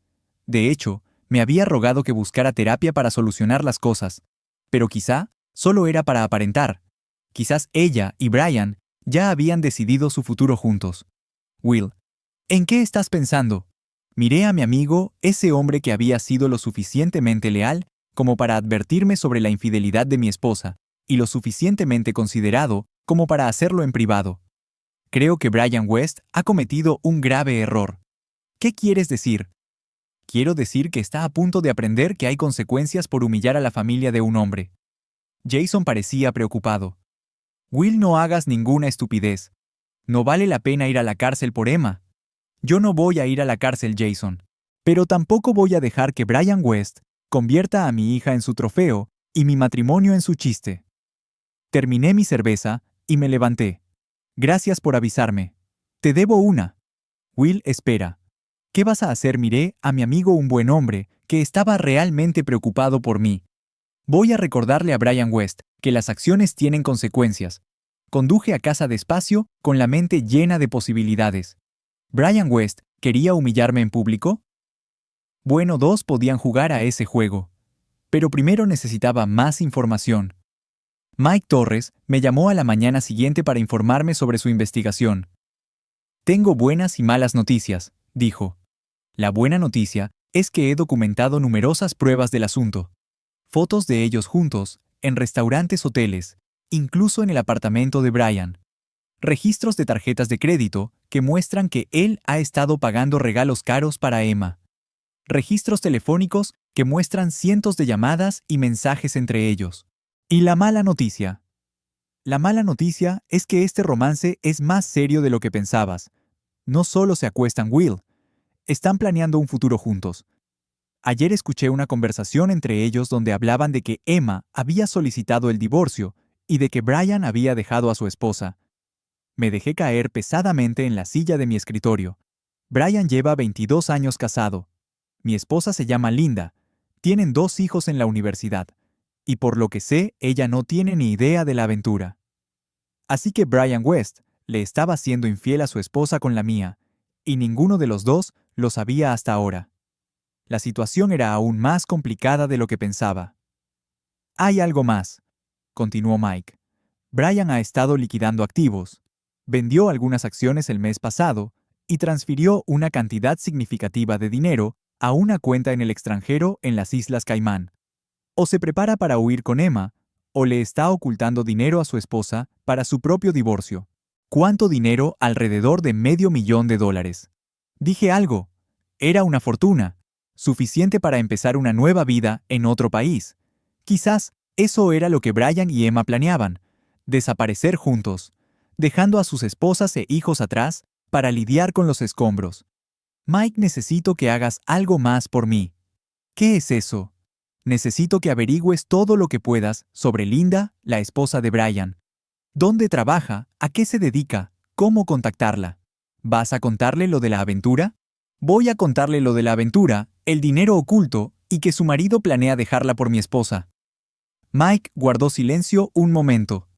De hecho, me había rogado que buscara terapia para solucionar las cosas, pero quizá solo era para aparentar. Quizás ella y Brian ya habían decidido su futuro juntos. Will, ¿en qué estás pensando? Miré a mi amigo, ese hombre que había sido lo suficientemente leal como para advertirme sobre la infidelidad de mi esposa, y lo suficientemente considerado como para hacerlo en privado. Creo que Brian West ha cometido un grave error. ¿Qué quieres decir? Quiero decir que está a punto de aprender que hay consecuencias por humillar a la familia de un hombre. Jason parecía preocupado. Will, no hagas ninguna estupidez. No vale la pena ir a la cárcel por Emma. Yo no voy a ir a la cárcel, Jason. Pero tampoco voy a dejar que Brian West convierta a mi hija en su trofeo y mi matrimonio en su chiste. Terminé mi cerveza y me levanté. Gracias por avisarme. Te debo una. Will, espera. ¿Qué vas a hacer? Miré a mi amigo, un buen hombre, que estaba realmente preocupado por mí. Voy a recordarle a Brian West que las acciones tienen consecuencias. Conduje a casa despacio, con la mente llena de posibilidades. ¿Brian West quería humillarme en público? Bueno, dos podían jugar a ese juego. Pero primero necesitaba más información. Mike Torres me llamó a la mañana siguiente para informarme sobre su investigación. Tengo buenas y malas noticias, dijo. La buena noticia es que he documentado numerosas pruebas del asunto. Fotos de ellos juntos, en restaurantes, hoteles, incluso en el apartamento de Brian. Registros de tarjetas de crédito que muestran que él ha estado pagando regalos caros para Emma. Registros telefónicos que muestran cientos de llamadas y mensajes entre ellos. Y la mala noticia. La mala noticia es que este romance es más serio de lo que pensabas. No solo se acuestan, Will. Están planeando un futuro juntos. Ayer escuché una conversación entre ellos donde hablaban de que Emma había solicitado el divorcio y de que Brian había dejado a su esposa. Me dejé caer pesadamente en la silla de mi escritorio. Brian lleva 22 años casado. Mi esposa se llama Linda. Tienen 2 hijos en la universidad. Y por lo que sé, ella no tiene ni idea de la aventura. Así que Brian West le estaba siendo infiel a su esposa con la mía, y ninguno de los dos lo sabía hasta ahora. La situación era aún más complicada de lo que pensaba. Hay algo más, continuó Mike. Brian ha estado liquidando activos. Vendió algunas acciones el mes pasado y transfirió una cantidad significativa de dinero a una cuenta en el extranjero en las Islas Caimán. O se prepara para huir con Emma, o le está ocultando dinero a su esposa para su propio divorcio. ¿Cuánto dinero? Alrededor de $500,000. Dije algo. Era una fortuna, suficiente para empezar una nueva vida en otro país. Quizás eso era lo que Brian y Emma planeaban, desaparecer juntos, dejando a sus esposas e hijos atrás para lidiar con los escombros. Mike, necesito que hagas algo más por mí. ¿Qué es eso? Necesito que averigües todo lo que puedas sobre Linda, la esposa de Brian. ¿Dónde trabaja? ¿A qué se dedica? ¿Cómo contactarla? ¿Vas a contarle lo de la aventura? Voy a contarle lo de la aventura, el dinero oculto y que su marido planea dejarla por mi esposa. Mike guardó silencio un momento.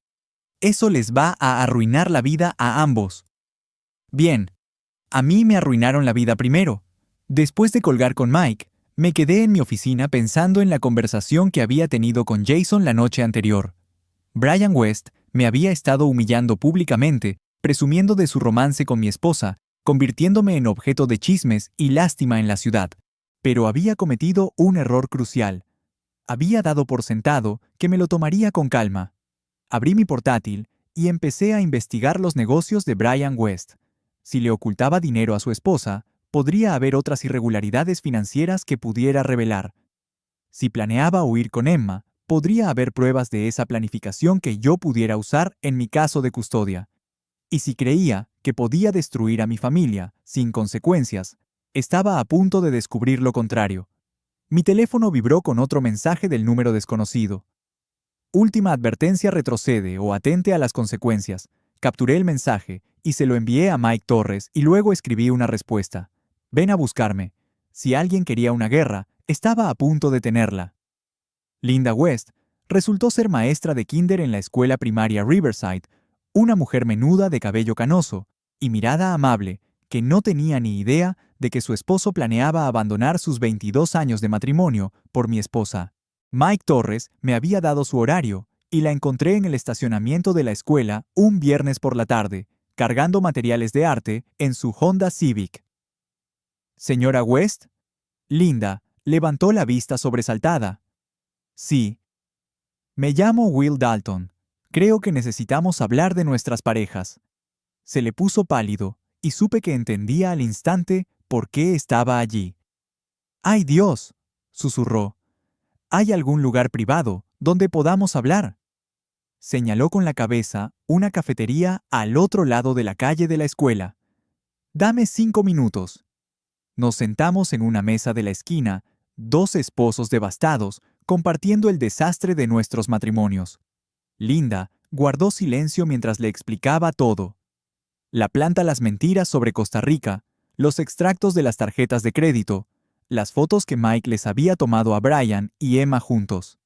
Eso les va a arruinar la vida a ambos. Bien, a mí me arruinaron la vida primero. Después de colgar con Mike, me quedé en mi oficina pensando en la conversación que había tenido con Jason la noche anterior. Brian West me había estado humillando públicamente, presumiendo de su romance con mi esposa, convirtiéndome en objeto de chismes y lástima en la ciudad. Pero había cometido un error crucial. Había dado por sentado que me lo tomaría con calma. Abrí mi portátil y empecé a investigar los negocios de Brian West. Si le ocultaba dinero a su esposa, podría haber otras irregularidades financieras que pudiera revelar. Si planeaba huir con Emma, podría haber pruebas de esa planificación que yo pudiera usar en mi caso de custodia. Y si creía que podía destruir a mi familia, sin consecuencias, estaba a punto de descubrir lo contrario. Mi teléfono vibró con otro mensaje del número desconocido. Última advertencia: retrocede o atente a las consecuencias. Capturé el mensaje y se lo envié a Mike Torres y luego escribí una respuesta. Ven a buscarme. Si alguien quería una guerra, estaba a punto de tenerla. Linda West resultó ser maestra de kinder en la escuela primaria Riverside, una mujer menuda de cabello canoso y mirada amable, que no tenía ni idea de que su esposo planeaba abandonar sus 22 años de matrimonio por mi esposa. Mike Torres me había dado su horario y la encontré en el estacionamiento de la escuela un viernes por la tarde, cargando materiales de arte en su Honda Civic. ¿Señora West? Linda levantó la vista sobresaltada. Sí. Me llamo Will Dalton. Creo que necesitamos hablar de nuestras parejas. Se le puso pálido y supe que entendía al instante por qué estaba allí. ¡Ay, Dios!, susurró. ¿Hay algún lugar privado donde podamos hablar? Señaló con la cabeza una cafetería al otro lado de la calle de la escuela. Dame 5 minutos. Nos sentamos en una mesa de la esquina, dos esposos devastados, compartiendo el desastre de nuestros matrimonios. Linda guardó silencio mientras le explicaba todo. La planta Las Mentiras sobre Costa Rica, los extractos de las tarjetas de crédito, las fotos que Mike les había tomado a Brian y Emma juntos.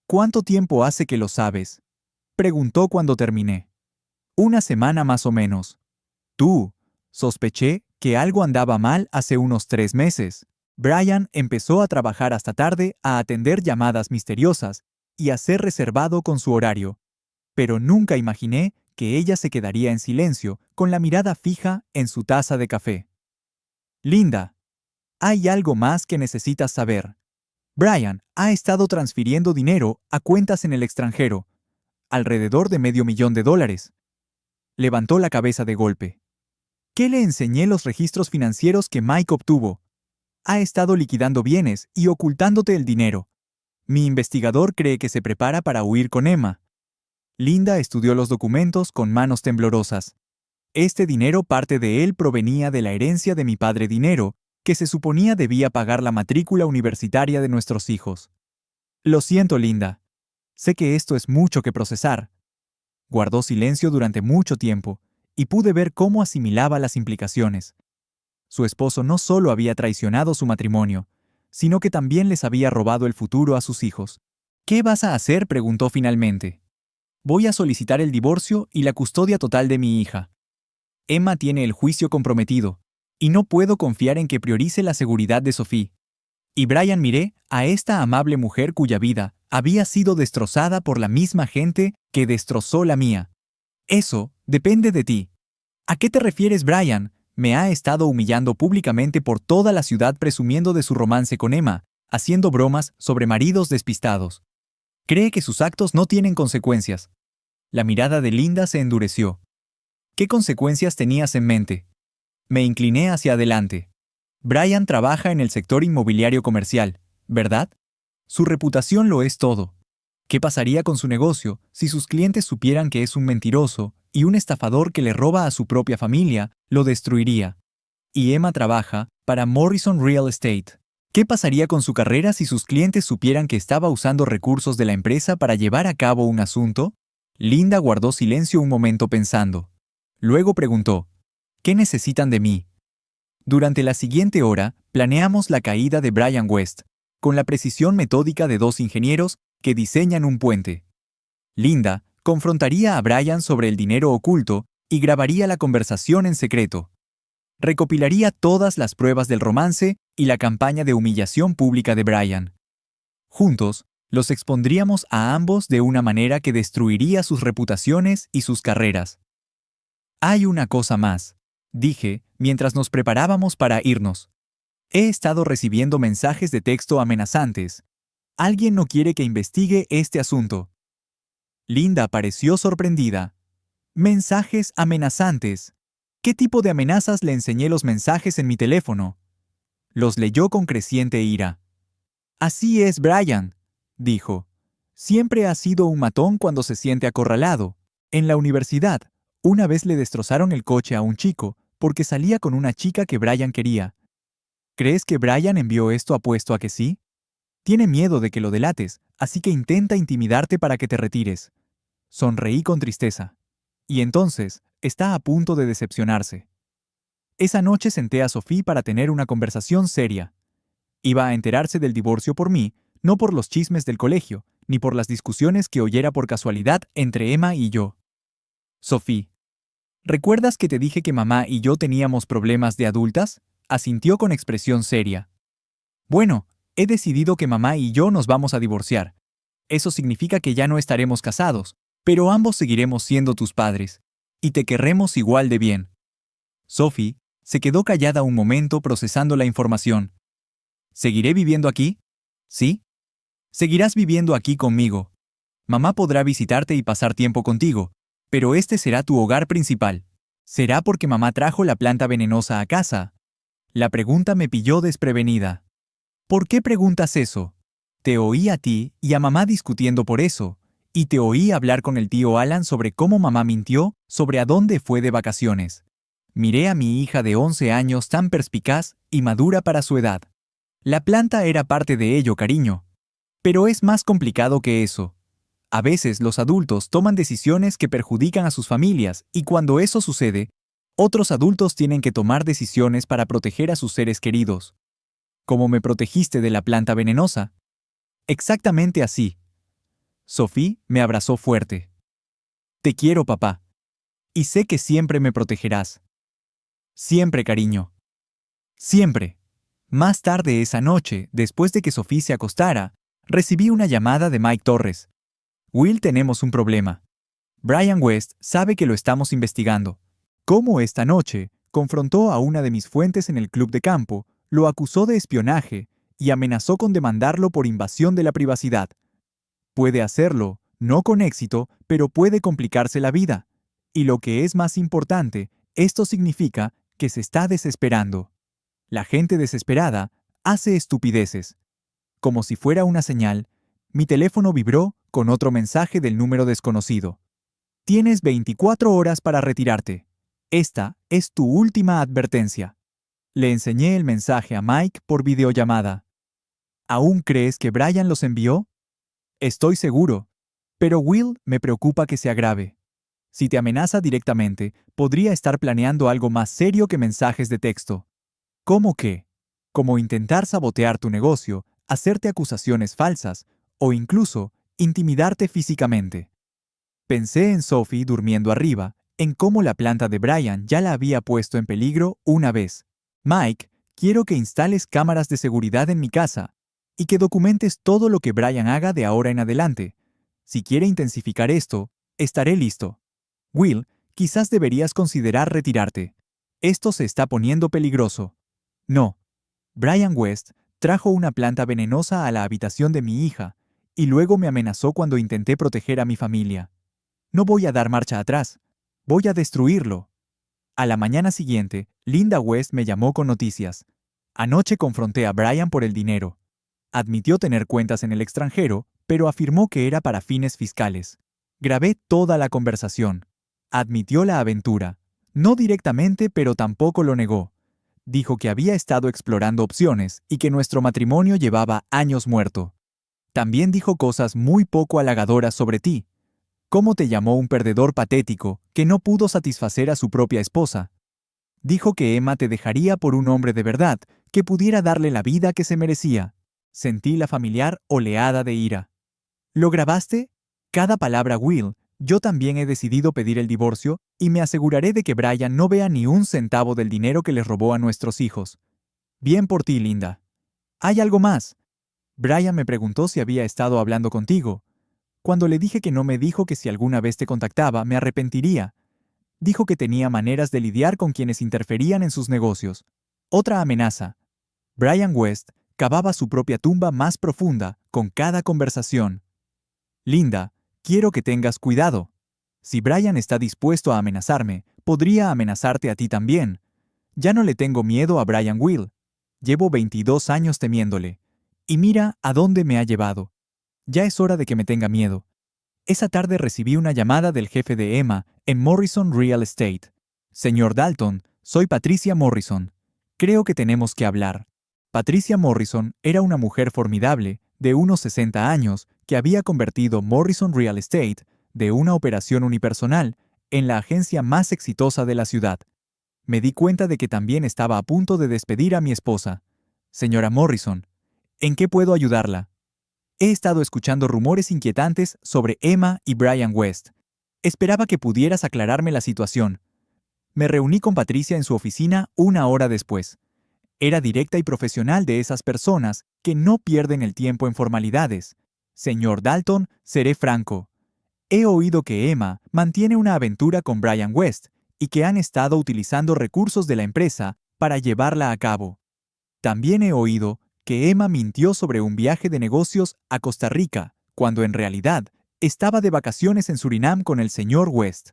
¿Cuánto tiempo hace que lo sabes?, preguntó cuando terminé. Una semana más o menos. Tú. Sospeché que algo andaba mal hace unos 3 meses. Brian empezó a trabajar hasta tarde, a atender llamadas misteriosas y a ser reservado con su horario. Pero nunca imaginé que ella se quedaría en silencio, con la mirada fija en su taza de café. Linda, hay algo más que necesitas saber. Brian ha estado transfiriendo dinero a cuentas en el extranjero, alrededor de $500,000. Levantó la cabeza de golpe. ¿Qué le enseñé los registros financieros que Mike obtuvo? Ha estado liquidando bienes y ocultándote el dinero. Mi investigador cree que se prepara para huir con Emma. Linda estudió los documentos con manos temblorosas. Este dinero, parte de él, provenía de la herencia de mi padre, dinero que se suponía debía pagar la matrícula universitaria de nuestros hijos. Lo siento, Linda. Sé que esto es mucho que procesar. Guardó silencio durante mucho tiempo, y pude ver cómo asimilaba las implicaciones. Su esposo no solo había traicionado su matrimonio, sino que también les había robado el futuro a sus hijos. ¿Qué vas a hacer?, preguntó finalmente. Voy a solicitar el divorcio y la custodia total de mi hija. Emma tiene el juicio comprometido, y no puedo confiar en que priorice la seguridad de Sophie. Y Brian, miré a esta amable mujer cuya vida había sido destrozada por la misma gente que destrozó la mía. Eso depende de ti. ¿A qué te refieres, Brian? Me ha estado humillando públicamente por toda la ciudad, presumiendo de su romance con Emma, haciendo bromas sobre maridos despistados. Cree que sus actos no tienen consecuencias. La mirada de Linda se endureció. ¿Qué consecuencias tenías en mente? Me incliné hacia adelante. Brian trabaja en el sector inmobiliario comercial, ¿verdad? Su reputación lo es todo. ¿Qué pasaría con su negocio si sus clientes supieran que es un mentiroso y un estafador que le roba a su propia familia? Lo destruiría. y Emma trabaja para Morrison Real Estate. ¿Qué pasaría con su carrera si sus clientes supieran que estaba usando recursos de la empresa para llevar a cabo un asunto? Linda guardó silencio un momento pensando. Luego preguntó, ¿qué necesitan de mí? Durante la siguiente hora, planeamos la caída de Brian West, con la precisión metódica de dos ingenieros que diseñan un puente. Linda confrontaría a Brian sobre el dinero oculto y grabaría la conversación en secreto. Recopilaría todas las pruebas del romance y la campaña de humillación pública de Brian. Juntos, los expondríamos a ambos de una manera que destruiría sus reputaciones y sus carreras. Hay una cosa más, dije, mientras nos preparábamos para irnos. He estado recibiendo mensajes de texto amenazantes. Alguien no quiere que investigue este asunto. Linda pareció sorprendida. Mensajes amenazantes. ¿Qué tipo de amenazas le enseñé los mensajes en mi teléfono? Los leyó con creciente ira. Así es, Brian, dijo. Siempre ha sido un matón cuando se siente acorralado. En la universidad, una vez le destrozaron el coche a un chico porque salía con una chica que Brian quería. ¿Crees que Brian envió esto apuesto a que sí? Tiene miedo de que lo delates, así que intenta intimidarte para que te retires. Sonreí con tristeza. Y entonces, está a punto de decepcionarse. Esa noche senté a Sophie para tener una conversación seria. Iba a enterarse del divorcio por mí, no por los chismes del colegio, ni por las discusiones que oyera por casualidad entre Emma y yo. Sophie, ¿recuerdas que te dije que mamá y yo teníamos problemas de adultas? Asintió con expresión seria. Bueno, he decidido que mamá y yo nos vamos a divorciar. Eso significa que ya no estaremos casados, pero ambos seguiremos siendo tus padres, y te querremos igual de bien. Sophie se quedó callada un momento procesando la información. ¿Seguiré viviendo aquí? ¿Sí? Seguirás viviendo aquí conmigo. Mamá podrá visitarte y pasar tiempo contigo, pero este será tu hogar principal. ¿Será porque mamá trajo la planta venenosa a casa? La pregunta me pilló desprevenida. ¿Por qué preguntas eso? Te oí a ti y a mamá discutiendo por eso, y te oí hablar con el tío Alan sobre cómo mamá mintió sobre a dónde fue de vacaciones. Miré a mi hija de 11 años tan perspicaz y madura para su edad. La planta era parte de ello, cariño. Pero es más complicado que eso. A veces los adultos toman decisiones que perjudican a sus familias y cuando eso sucede, otros adultos tienen que tomar decisiones para proteger a sus seres queridos. ¿Cómo me protegiste de la planta venenosa? Exactamente así. Sophie me abrazó fuerte. Te quiero, papá. Y sé que siempre me protegerás. Siempre, cariño. Siempre. Más tarde esa noche, después de que Sophie se acostara, recibí una llamada de Mike Torres. Will, tenemos un problema. Brian West sabe que lo estamos investigando. Cómo esta noche confrontó a una de mis fuentes en el club de campo, lo acusó de espionaje y amenazó con demandarlo por invasión de la privacidad. Puede hacerlo, no con éxito, pero puede complicarse la vida. Y lo que es más importante, esto significa que se está desesperando. La gente desesperada hace estupideces. Como si fuera una señal, mi teléfono vibró con otro mensaje del número desconocido. Tienes 24 horas para retirarte. Esta es tu última advertencia. Le enseñé el mensaje a Mike por videollamada. ¿Aún crees que Brian los envió? Estoy seguro. Pero Will, me preocupa que se agrave. Si te amenaza directamente, podría estar planeando algo más serio que mensajes de texto. ¿Cómo qué? Como intentar sabotear tu negocio, hacerte acusaciones falsas o incluso intimidarte físicamente. Pensé en Sophie durmiendo arriba, en cómo la planta de Brian ya la había puesto en peligro una vez. Mike, quiero que instales cámaras de seguridad en mi casa y que documentes todo lo que Brian haga de ahora en adelante. Si quiere intensificar esto, estaré listo. Will, quizás deberías considerar retirarte. Esto se está poniendo peligroso. No. Brian West trajo una planta venenosa a la habitación de mi hija y luego me amenazó cuando intenté proteger a mi familia. No voy a dar marcha atrás. Voy a destruirlo. A la mañana siguiente, Linda West me llamó con noticias. Anoche confronté a Brian por el dinero. Admitió tener cuentas en el extranjero, pero afirmó que era para fines fiscales. Grabé toda la conversación. Admitió la aventura. No directamente, pero tampoco lo negó. Dijo que había estado explorando opciones y que nuestro matrimonio llevaba años muerto. También dijo cosas muy poco halagadoras sobre ti. Cómo te llamó un perdedor patético que no pudo satisfacer a su propia esposa. Dijo que Emma te dejaría por un hombre de verdad, que pudiera darle la vida que se merecía. Sentí la familiar oleada de ira. ¿Lo grabaste? Cada palabra, Will. Yo también he decidido pedir el divorcio y me aseguraré de que Brian no vea ni un centavo del dinero que les robó a nuestros hijos. Bien por ti, Linda. ¿Hay algo más? Brian me preguntó si había estado hablando contigo. Cuando le dije que no, me dijo que si alguna vez te contactaba me arrepentiría. Dijo que tenía maneras de lidiar con quienes interferían en sus negocios. Otra amenaza. Brian West cavaba su propia tumba más profunda con cada conversación. Linda, quiero que tengas cuidado. Si Brian está dispuesto a amenazarme, podría amenazarte a ti también. Ya no le tengo miedo a Brian, Will. Llevo 22 años temiéndole. Y mira a dónde me ha llevado. Ya es hora de que me tenga miedo. Esa tarde recibí una llamada del jefe de Emma en Morrison Real Estate. Señor Dalton, soy Patricia Morrison. Creo que tenemos que hablar. Patricia Morrison era una mujer formidable, de unos 60 años, que había convertido Morrison Real Estate, de una operación unipersonal, en la agencia más exitosa de la ciudad. Me di cuenta de que también estaba a punto de despedir a mi esposa. Señora Morrison, ¿en qué puedo ayudarla? He estado escuchando rumores inquietantes sobre Emma y Brian West. Esperaba que pudieras aclararme la situación. Me reuní con Patricia en su oficina una hora después. Era directa y profesional, de esas personas que no pierden el tiempo en formalidades. Señor Dalton, seré franco. He oído que Emma mantiene una aventura con Brian West y que han estado utilizando recursos de la empresa para llevarla a cabo. También he oído que Emma mintió sobre un viaje de negocios a Costa Rica, cuando en realidad estaba de vacaciones en Surinam con el señor West.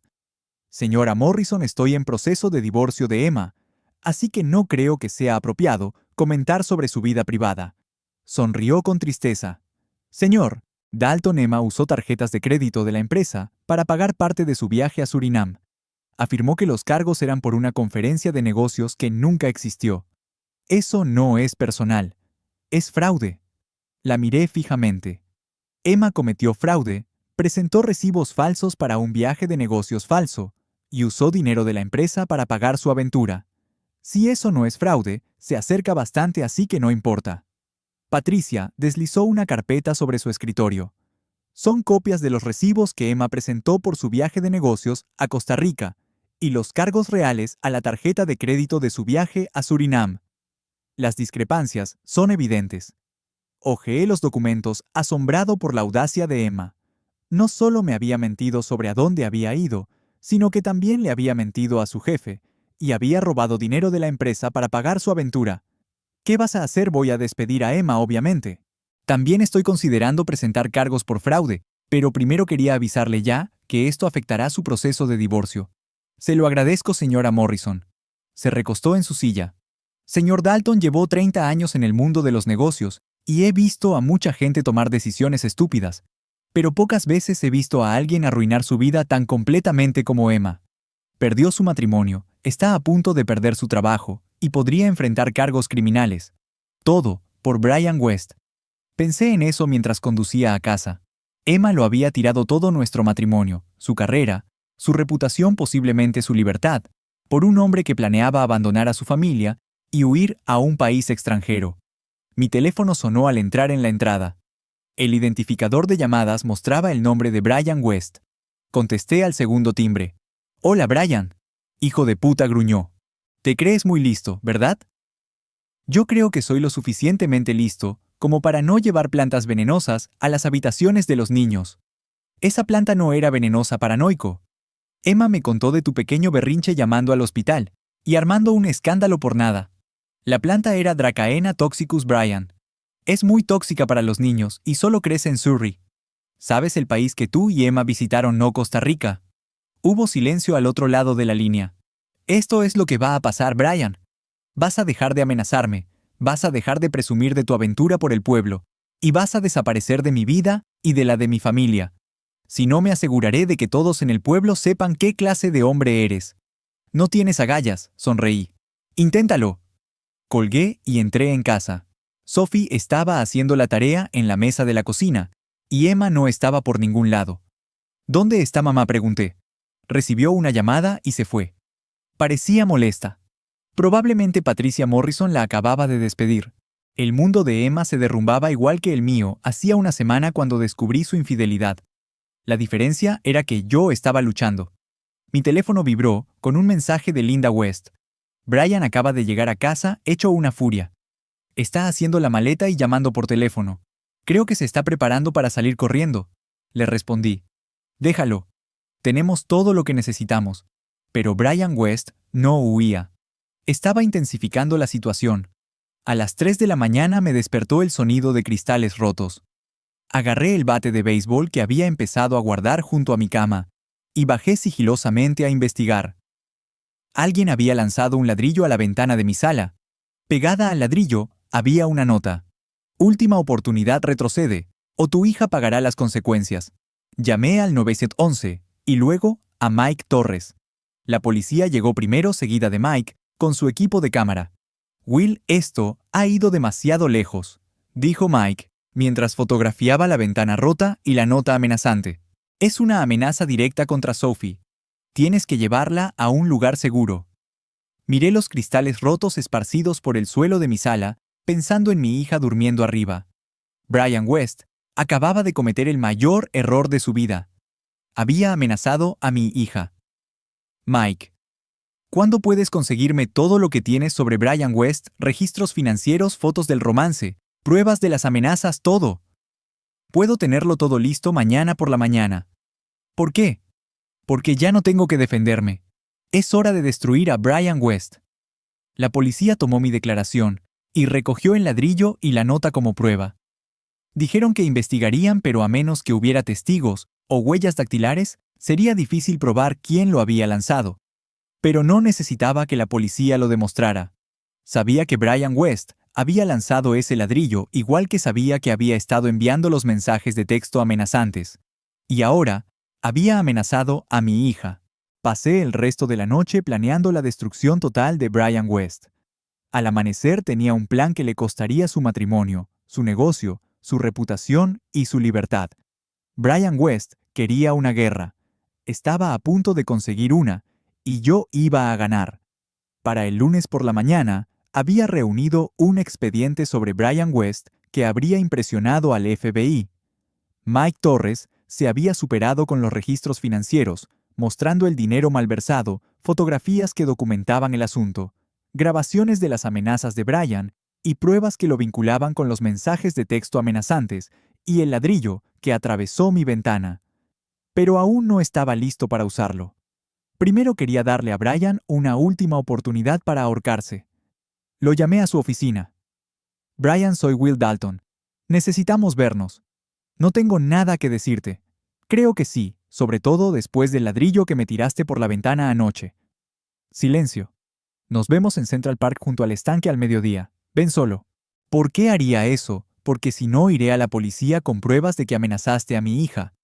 Señora Morrison, estoy en proceso de divorcio de Emma, así que no creo que sea apropiado comentar sobre su vida privada. Sonrió con tristeza. Señor, Dalton, Emma usó tarjetas de crédito de la empresa para pagar parte de su viaje a Surinam. Afirmó que los cargos eran por una conferencia de negocios que nunca existió. Eso no es personal. Es fraude. La miré fijamente. Emma cometió fraude, presentó recibos falsos para un viaje de negocios falso y usó dinero de la empresa para pagar su aventura. Si eso no es fraude, se acerca bastante, así que no importa. Patricia deslizó una carpeta sobre su escritorio. Son copias de los recibos que Emma presentó por su viaje de negocios a Costa Rica y los cargos reales a la tarjeta de crédito de su viaje a Surinam. Las discrepancias son evidentes. Hojeé los documentos, asombrado por la audacia de Emma. No solo me había mentido sobre a dónde había ido, sino que también le había mentido a su jefe, y había robado dinero de la empresa para pagar su aventura. ¿Qué vas a hacer? Voy a despedir a Emma, obviamente. También estoy considerando presentar cargos por fraude, pero primero quería avisarle ya que esto afectará su proceso de divorcio. Se lo agradezco, señora Morrison. Se recostó en su silla. Señor Dalton, llevó 30 años en el mundo de los negocios y he visto a mucha gente tomar decisiones estúpidas, pero pocas veces he visto a alguien arruinar su vida tan completamente como Emma. Perdió su matrimonio, está a punto de perder su trabajo y podría enfrentar cargos criminales. Todo por Brian West. Pensé en eso mientras conducía a casa. Emma lo había tirado todo: nuestro matrimonio, su carrera, su reputación, posiblemente su libertad, por un hombre que planeaba abandonar a su familia y huir a un país extranjero. Mi teléfono sonó al entrar en la entrada. El identificador de llamadas mostraba el nombre de Brian West. Contesté al segundo timbre. «Hola, Brian». «Hijo de puta», gruñó. «Te crees muy listo, ¿verdad?» Yo creo que soy lo suficientemente listo como para no llevar plantas venenosas a las habitaciones de los niños. Esa planta no era venenosa, paranoico. Emma me contó de tu pequeño berrinche llamando al hospital y armando un escándalo por nada. La planta era Dracaena toxicus, Brian. Es muy tóxica para los niños y solo crece en Surrey. ¿Sabes el país que tú y Emma visitaron? No, Costa Rica. Hubo silencio al otro lado de la línea. Esto es lo que va a pasar, Brian. Vas a dejar de amenazarme, vas a dejar de presumir de tu aventura por el pueblo, y vas a desaparecer de mi vida y de la de mi familia. Si no, me aseguraré de que todos en el pueblo sepan qué clase de hombre eres. No tienes agallas, sonreí. Inténtalo. Colgué y entré en casa. Sophie estaba haciendo la tarea en la mesa de la cocina, y Emma no estaba por ningún lado. ¿Dónde está mamá?, pregunté. Recibió una llamada y se fue. Parecía molesta. Probablemente Patricia Morrison la acababa de despedir. El mundo de Emma se derrumbaba igual que el mío hacía una semana cuando descubrí su infidelidad. La diferencia era que yo estaba luchando. Mi teléfono vibró con un mensaje de Linda West. Brian acaba de llegar a casa hecho una furia. Está haciendo la maleta y llamando por teléfono. Creo que se está preparando para salir corriendo. Le respondí. Déjalo. Tenemos todo lo que necesitamos. Pero Brian West no huía. Estaba intensificando la situación. A las 3 de la mañana me despertó el sonido de cristales rotos. Agarré el bate de béisbol que había empezado a guardar junto a mi cama y bajé sigilosamente a investigar. Alguien había lanzado un ladrillo a la ventana de mi sala. Pegada al ladrillo había una nota. Última oportunidad, retrocede, o tu hija pagará las consecuencias. Llamé al 911 y luego a Mike Torres. La policía llegó primero, seguida de Mike, con su equipo de cámara. Will, esto ha ido demasiado lejos, dijo Mike, mientras fotografiaba la ventana rota y la nota amenazante. Es una amenaza directa contra Sophie. Tienes que llevarla a un lugar seguro. Miré los cristales rotos esparcidos por el suelo de mi sala, pensando en mi hija durmiendo arriba. Brian West acababa de cometer el mayor error de su vida. Había amenazado a mi hija. Mike, ¿cuándo puedes conseguirme todo lo que tienes sobre Brian West? Registros financieros, fotos del romance, pruebas de las amenazas, todo. Puedo tenerlo todo listo mañana por la mañana. ¿Por qué? Porque ya no tengo que defenderme. Es hora de destruir a Brian West. La policía tomó mi declaración y recogió el ladrillo y la nota como prueba. Dijeron que investigarían, pero a menos que hubiera testigos o huellas dactilares, sería difícil probar quién lo había lanzado. Pero no necesitaba que la policía lo demostrara. Sabía que Brian West había lanzado ese ladrillo, igual que sabía que había estado enviando los mensajes de texto amenazantes. Y ahora, había amenazado a mi hija. Pasé el resto de la noche planeando la destrucción total de Brian West. Al amanecer tenía un plan que le costaría su matrimonio, su negocio, su reputación y su libertad. Brian West quería una guerra. Estaba a punto de conseguir una, y yo iba a ganar. Para el lunes por la mañana, había reunido un expediente sobre Brian West que habría impresionado al FBI. Mike Torres se había superado con los registros financieros, mostrando el dinero malversado, fotografías que documentaban el asunto, grabaciones de las amenazas de Brian y pruebas que lo vinculaban con los mensajes de texto amenazantes y el ladrillo que atravesó mi ventana. Pero aún no estaba listo para usarlo. Primero quería darle a Brian una última oportunidad para ahorcarse. Lo llamé a su oficina. Brian, soy Will Dalton. Necesitamos vernos. No tengo nada que decirte. Creo que sí, sobre todo después del ladrillo que me tiraste por la ventana anoche. Silencio. Nos vemos en Central Park junto al estanque al mediodía. Ven solo. ¿Por qué haría eso? Porque si no, iré a la policía con pruebas de que amenazaste a mi hija.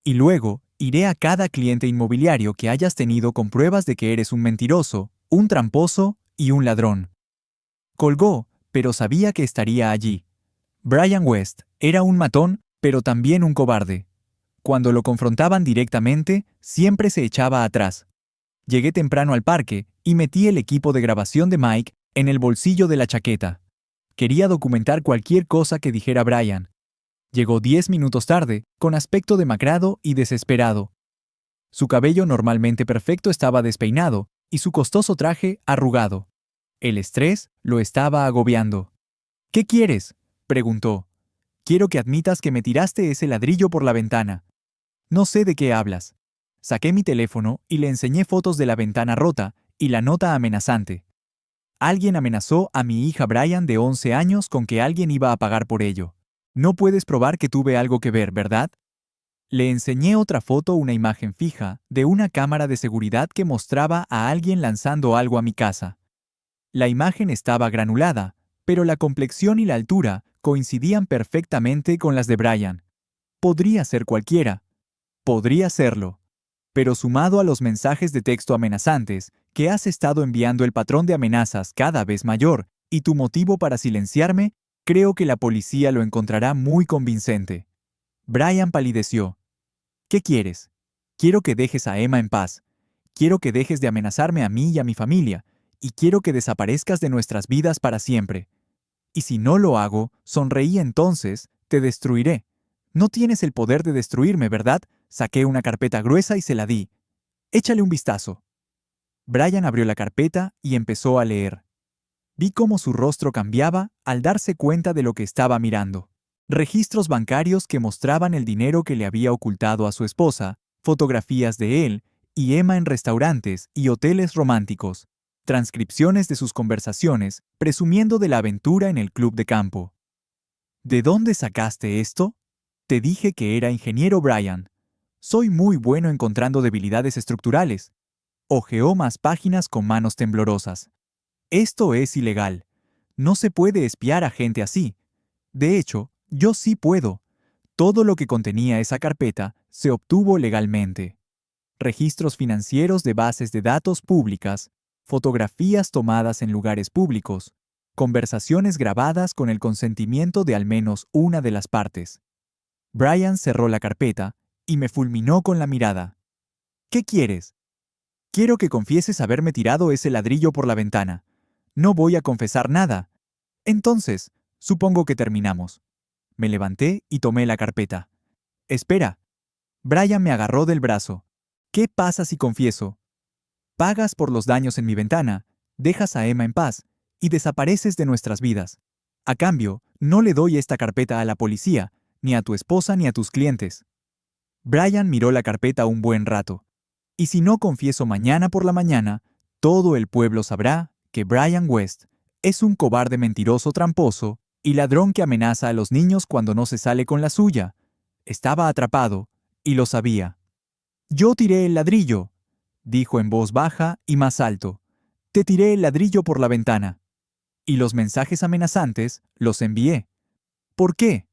Y luego, iré a cada cliente inmobiliario que hayas tenido con pruebas de que eres un mentiroso, un tramposo y un ladrón. Colgó, pero sabía que estaría allí. Brian West era un matón, pero también un cobarde. Cuando lo confrontaban directamente, siempre se echaba atrás. Llegué temprano al parque y metí el equipo de grabación de Mike en el bolsillo de la chaqueta. Quería documentar cualquier cosa que dijera Brian. Llegó 10 minutos tarde, con aspecto demacrado y desesperado. Su cabello normalmente perfecto estaba despeinado y su costoso traje arrugado. El estrés lo estaba agobiando. ¿Qué quieres?, preguntó. Quiero que admitas que me tiraste ese ladrillo por la ventana. No sé de qué hablas. Saqué mi teléfono y le enseñé fotos de la ventana rota y la nota amenazante. Alguien amenazó a mi hija Brian de 11 años con que alguien iba a pagar por ello. No puedes probar que tuve algo que ver, ¿verdad? Le enseñé otra foto, una imagen fija, de una cámara de seguridad que mostraba a alguien lanzando algo a mi casa. La imagen estaba granulada, pero la complexión y la altura coincidían perfectamente con las de Brian. Podría ser cualquiera. Podría serlo. Pero sumado a los mensajes de texto amenazantes que has estado enviando, el patrón de amenazas cada vez mayor Y tu motivo para silenciarme, creo que la policía lo encontrará muy convincente. Brian palideció. ¿Qué quieres? Quiero que dejes a Emma en paz. Quiero que dejes de amenazarme a mí y a mi familia. Y quiero que desaparezcas de nuestras vidas para siempre. Y si no lo hago, sonreí entonces, te destruiré. No tienes el poder de destruirme, ¿verdad? Saqué una carpeta gruesa y se la di. Échale un vistazo. Brian abrió la carpeta y empezó a leer. Vi cómo su rostro cambiaba al darse cuenta de lo que estaba mirando. Registros bancarios que mostraban el dinero que le había ocultado a su esposa, fotografías de él y Emma en restaurantes y hoteles románticos, transcripciones de sus conversaciones presumiendo de la aventura en el club de campo. ¿De dónde sacaste esto? Te dije que era ingeniero Brian. Soy muy bueno encontrando debilidades estructurales. Hojeó más páginas con manos temblorosas. Esto es ilegal. No se puede espiar a gente así. De hecho, yo sí puedo. Todo lo que contenía esa carpeta se obtuvo legalmente. Registros financieros de bases de datos públicas, fotografías tomadas en lugares públicos, conversaciones grabadas con el consentimiento de al menos una de las partes. Brian cerró la carpeta y me fulminó con la mirada. ¿Qué quieres? Quiero que confieses haberme tirado ese ladrillo por la ventana. No voy a confesar nada. Entonces, supongo que terminamos. Me levanté y tomé la carpeta. Espera. Brian me agarró del brazo. ¿Qué pasa si confieso? Pagas por los daños en mi ventana, dejas a Emma en paz y desapareces de nuestras vidas. A cambio, no le doy esta carpeta a la policía, ni a tu esposa ni a tus clientes. Brian miró la carpeta un buen rato. Y si no confieso mañana por la mañana, todo el pueblo sabrá que Brian West es un cobarde mentiroso tramposo y ladrón que amenaza a los niños cuando no se sale con la suya. Estaba atrapado, y lo sabía. Yo tiré el ladrillo, dijo en voz baja y más alto. Te tiré el ladrillo por la ventana. Y los mensajes amenazantes los envié. ¿Por qué?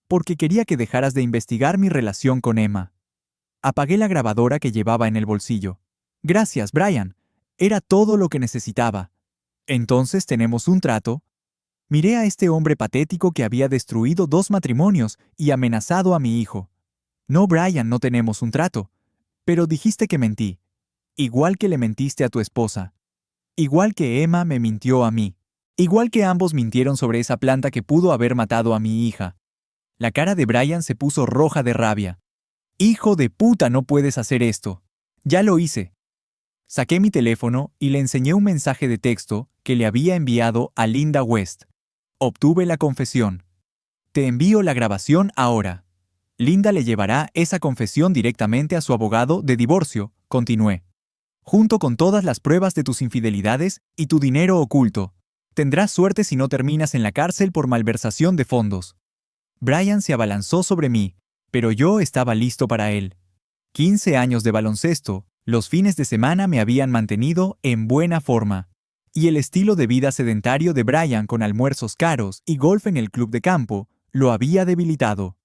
Porque quería que dejaras de investigar mi relación con Emma. Apagué la grabadora que llevaba en el bolsillo. Gracias, Brian. Era todo lo que necesitaba. Entonces tenemos un trato. Miré a este hombre patético que había destruido 2 matrimonios y amenazado a mi hijo. No, Brian, no tenemos un trato. Pero dijiste que mentí. Igual que le mentiste a tu esposa. Igual que Emma me mintió a mí. Igual que ambos mintieron sobre esa planta que pudo haber matado a mi hija. La cara de Brian se puso roja de rabia. Hijo de puta, no puedes hacer esto. Ya lo hice. Saqué mi teléfono y le enseñé un mensaje de texto que le había enviado a Linda West. Obtuve la confesión. Te envío la grabación ahora. Linda le llevará esa confesión directamente a su abogado de divorcio, continué. Junto con todas las pruebas de tus infidelidades y tu dinero oculto. Tendrás suerte si no terminas en la cárcel por malversación de fondos. Brian se abalanzó sobre mí, pero yo estaba listo para él. 15 años de baloncesto, los fines de semana me habían mantenido en buena forma. Y el estilo de vida sedentario de Brian con almuerzos caros y golf en el club de campo lo había debilitado.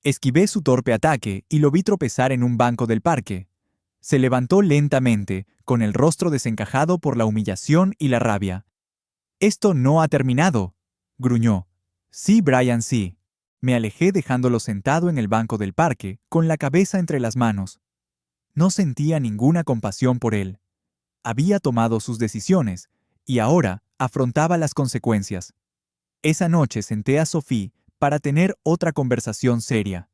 Esquivé su torpe ataque y lo vi tropezar en un banco del parque. Se levantó lentamente, con el rostro desencajado por la humillación y la rabia. «Esto no ha terminado», gruñó. «Sí, Brian, sí». Me alejé dejándolo sentado en el banco del parque, con la cabeza entre las manos. No sentía ninguna compasión por él. Había tomado sus decisiones, y ahora afrontaba las consecuencias. Esa noche senté a Sophie para tener otra conversación seria.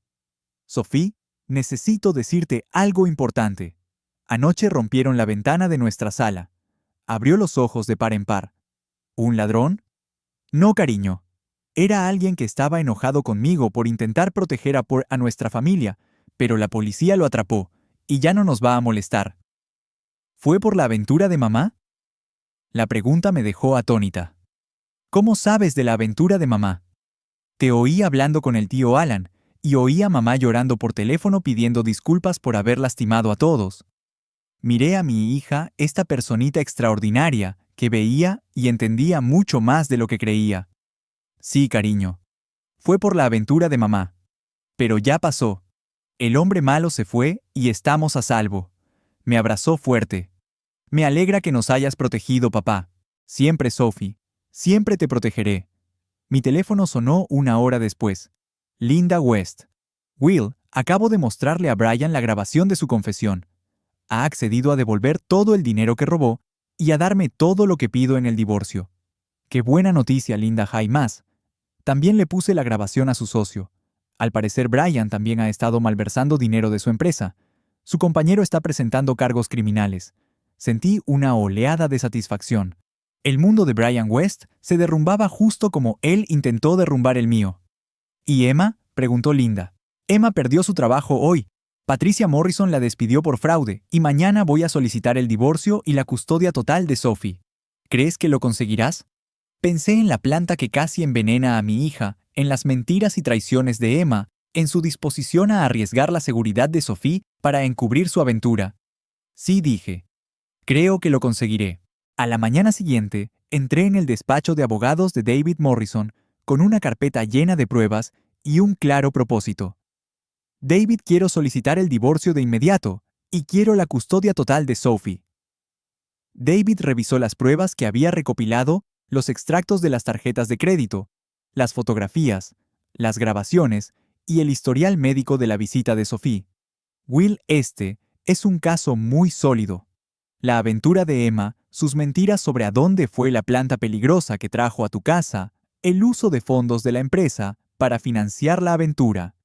«Sophie, necesito decirte algo importante. Anoche rompieron la ventana de nuestra sala». Abrió los ojos de par en par. «¿Un ladrón?» «No, cariño. Era alguien que estaba enojado conmigo por intentar proteger a nuestra familia, pero la policía lo atrapó, y ya no nos va a molestar». «¿Fue por la aventura de mamá?» La pregunta me dejó atónita. «¿Cómo sabes de la aventura de mamá?» «Te oí hablando con el tío Alan, y oí a mamá llorando por teléfono pidiendo disculpas por haber lastimado a todos. Miré a mi hija, esta personita extraordinaria, que veía y entendía mucho más de lo que creía. Sí, cariño. Fue por la aventura de mamá. Pero ya pasó. El hombre malo se fue y estamos a salvo». Me abrazó fuerte. «Me alegra que nos hayas protegido, papá. Siempre, Sophie. Siempre te protegeré. Mi teléfono sonó una hora después. Linda West. Will, acabo de mostrarle a Brian la grabación de su confesión. Ha accedido a devolver todo el dinero que robó y a darme todo lo que pido en el divorcio. Qué buena noticia, Linda Más. También le puse la grabación a su socio. Al parecer Brian también ha estado malversando dinero de su empresa. Su compañero está presentando cargos criminales. Sentí una oleada de satisfacción. El mundo de Brian West se derrumbaba justo como él intentó derrumbar el mío. ¿Y Emma?, preguntó Linda. Emma perdió su trabajo hoy. Patricia Morrison la despidió por fraude y mañana voy a solicitar el divorcio y la custodia total de Sophie. ¿Crees que lo conseguirás? Pensé en la planta que casi envenena a mi hija, en las mentiras y traiciones de Emma, en su disposición a arriesgar la seguridad de Sophie para encubrir su aventura. Sí, dije. Creo que lo conseguiré. A la mañana siguiente, entré en el despacho de abogados de David Morrison con una carpeta llena de pruebas y un claro propósito. David, quiero solicitar el divorcio de inmediato y quiero la custodia total de Sophie. David revisó las pruebas que había recopilado, los extractos de las tarjetas de crédito, las fotografías, las grabaciones y el historial médico de la visita de Sophie. Will, este es un caso muy sólido. La aventura de Emma, sus mentiras sobre a dónde fue la planta peligrosa que trajo a tu casa, el uso de fondos de la empresa para financiar la aventura.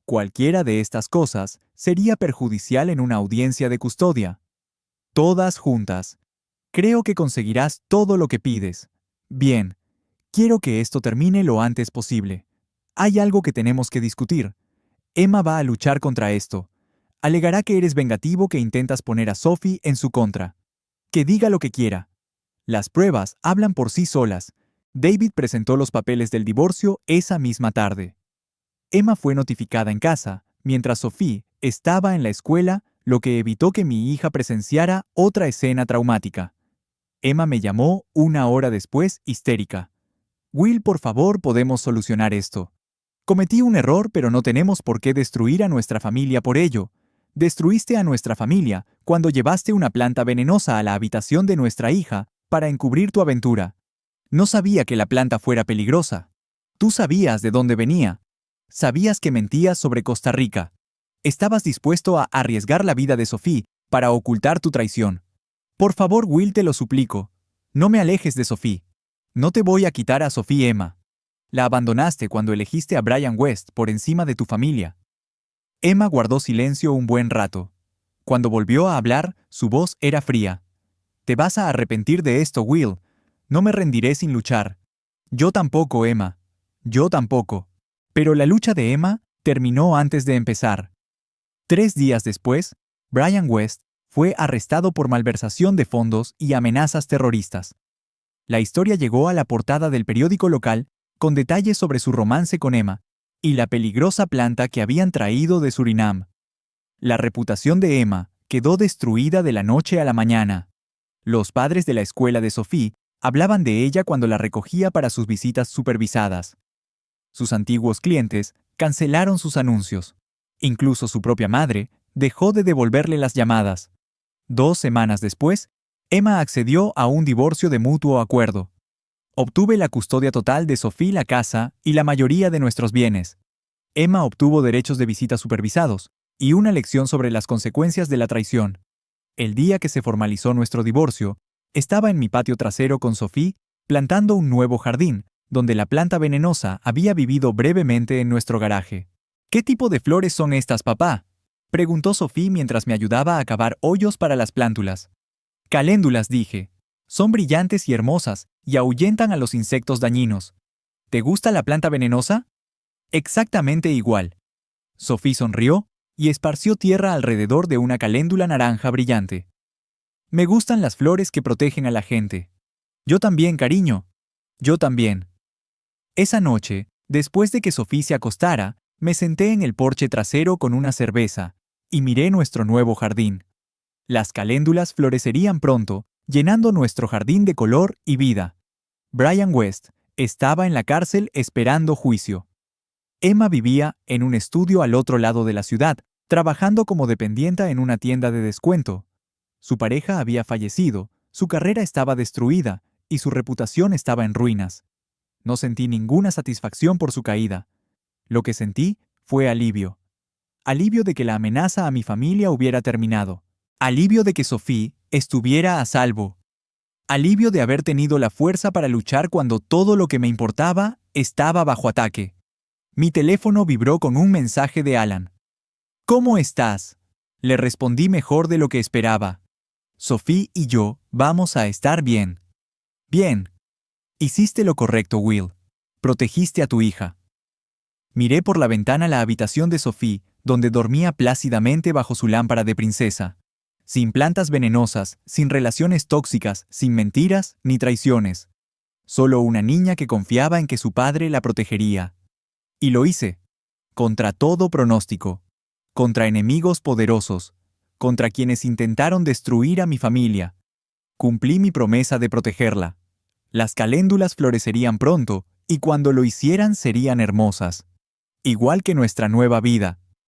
Cualquiera de estas cosas sería perjudicial en una audiencia de custodia. Todas juntas. Creo que conseguirás todo lo que pides. Bien, quiero que esto termine lo antes posible. Hay algo que tenemos que discutir. Emma va a luchar contra esto. Alegará que eres vengativo, que intentas poner a Sophie en su contra. Que diga lo que quiera. Las pruebas hablan por sí solas. David presentó los papeles del divorcio esa misma tarde. Emma fue notificada en casa, mientras Sophie estaba en la escuela, lo que evitó que mi hija presenciara otra escena traumática. Emma me llamó una hora después, histérica. Will, por favor, podemos solucionar esto. Cometí un error, pero no tenemos por qué destruir a nuestra familia por ello. Destruiste a nuestra familia cuando llevaste una planta venenosa a la habitación de nuestra hija para encubrir tu aventura. No sabía que la planta fuera peligrosa. Tú sabías de dónde venía. Sabías que mentías sobre Costa Rica. Estabas dispuesto a arriesgar la vida de Sophie para ocultar tu traición. Por favor, Will, te lo suplico. No me alejes de Sophie. No te voy a quitar a Sophie, Emma. La abandonaste cuando elegiste a Brian West por encima de tu familia. Emma guardó silencio un buen rato. Cuando volvió a hablar, su voz era fría. Te vas a arrepentir de esto, Will. No me rendiré sin luchar. Yo tampoco, Emma. Yo tampoco. Pero la lucha de Emma terminó antes de empezar. 3 días después, Brian West fue arrestado por malversación de fondos y amenazas terroristas. La historia llegó a la portada del periódico local con detalles sobre su romance con Emma y la peligrosa planta que habían traído de Surinam. La reputación de Emma quedó destruida de la noche a la mañana. Los padres de la escuela de Sophie hablaban de ella cuando la recogía para sus visitas supervisadas. Sus antiguos clientes cancelaron sus anuncios. Incluso su propia madre dejó de devolverle las llamadas. 2 semanas después, Emma accedió a un divorcio de mutuo acuerdo. Obtuve la custodia total de Sophie, la casa y la mayoría de nuestros bienes. Emma obtuvo derechos de visita supervisados y una lección sobre las consecuencias de la traición. El día que se formalizó nuestro divorcio, estaba en mi patio trasero con Sophie plantando un nuevo jardín, donde la planta venenosa había vivido brevemente en nuestro garaje. ¿Qué tipo de flores son estas, papá?, preguntó Sophie mientras me ayudaba a cavar hoyos para las plántulas. Caléndulas, dije. Son brillantes y hermosas y ahuyentan a los insectos dañinos. ¿Te gusta la planta venenosa? Exactamente igual. Sophie sonrió y esparció tierra alrededor de una caléndula naranja brillante. Me gustan las flores que protegen a la gente. Yo también, cariño. Yo también. Esa noche, después de que Sophie se acostara, me senté en el porche trasero con una cerveza y miré nuestro nuevo jardín. Las caléndulas florecerían pronto, llenando nuestro jardín de color y vida. Brian West estaba en la cárcel esperando juicio. Emma vivía en un estudio al otro lado de la ciudad, trabajando como dependienta en una tienda de descuento. Su pareja había fallecido, su carrera estaba destruida y su reputación estaba en ruinas. No sentí ninguna satisfacción por su caída. Lo que sentí fue alivio. Alivio de que la amenaza a mi familia hubiera terminado. Alivio de que Sophie estuviera a salvo. Alivio de haber tenido la fuerza para luchar cuando todo lo que me importaba estaba bajo ataque. Mi teléfono vibró con un mensaje de Alan. ¿Cómo estás? Le respondí mejor de lo que esperaba. Sophie y yo vamos a estar bien. Bien. Hiciste lo correcto, Will. Protegiste a tu hija. Miré por la ventana la habitación de Sophie, donde dormía plácidamente bajo su lámpara de princesa. Sin plantas venenosas, sin relaciones tóxicas, sin mentiras ni traiciones. Solo una niña que confiaba en que su padre la protegería. Y lo hice. Contra todo pronóstico. Contra enemigos poderosos. Contra quienes intentaron destruir a mi familia. Cumplí mi promesa de protegerla. Las caléndulas florecerían pronto, y cuando lo hicieran serían hermosas. Igual que nuestra nueva vida.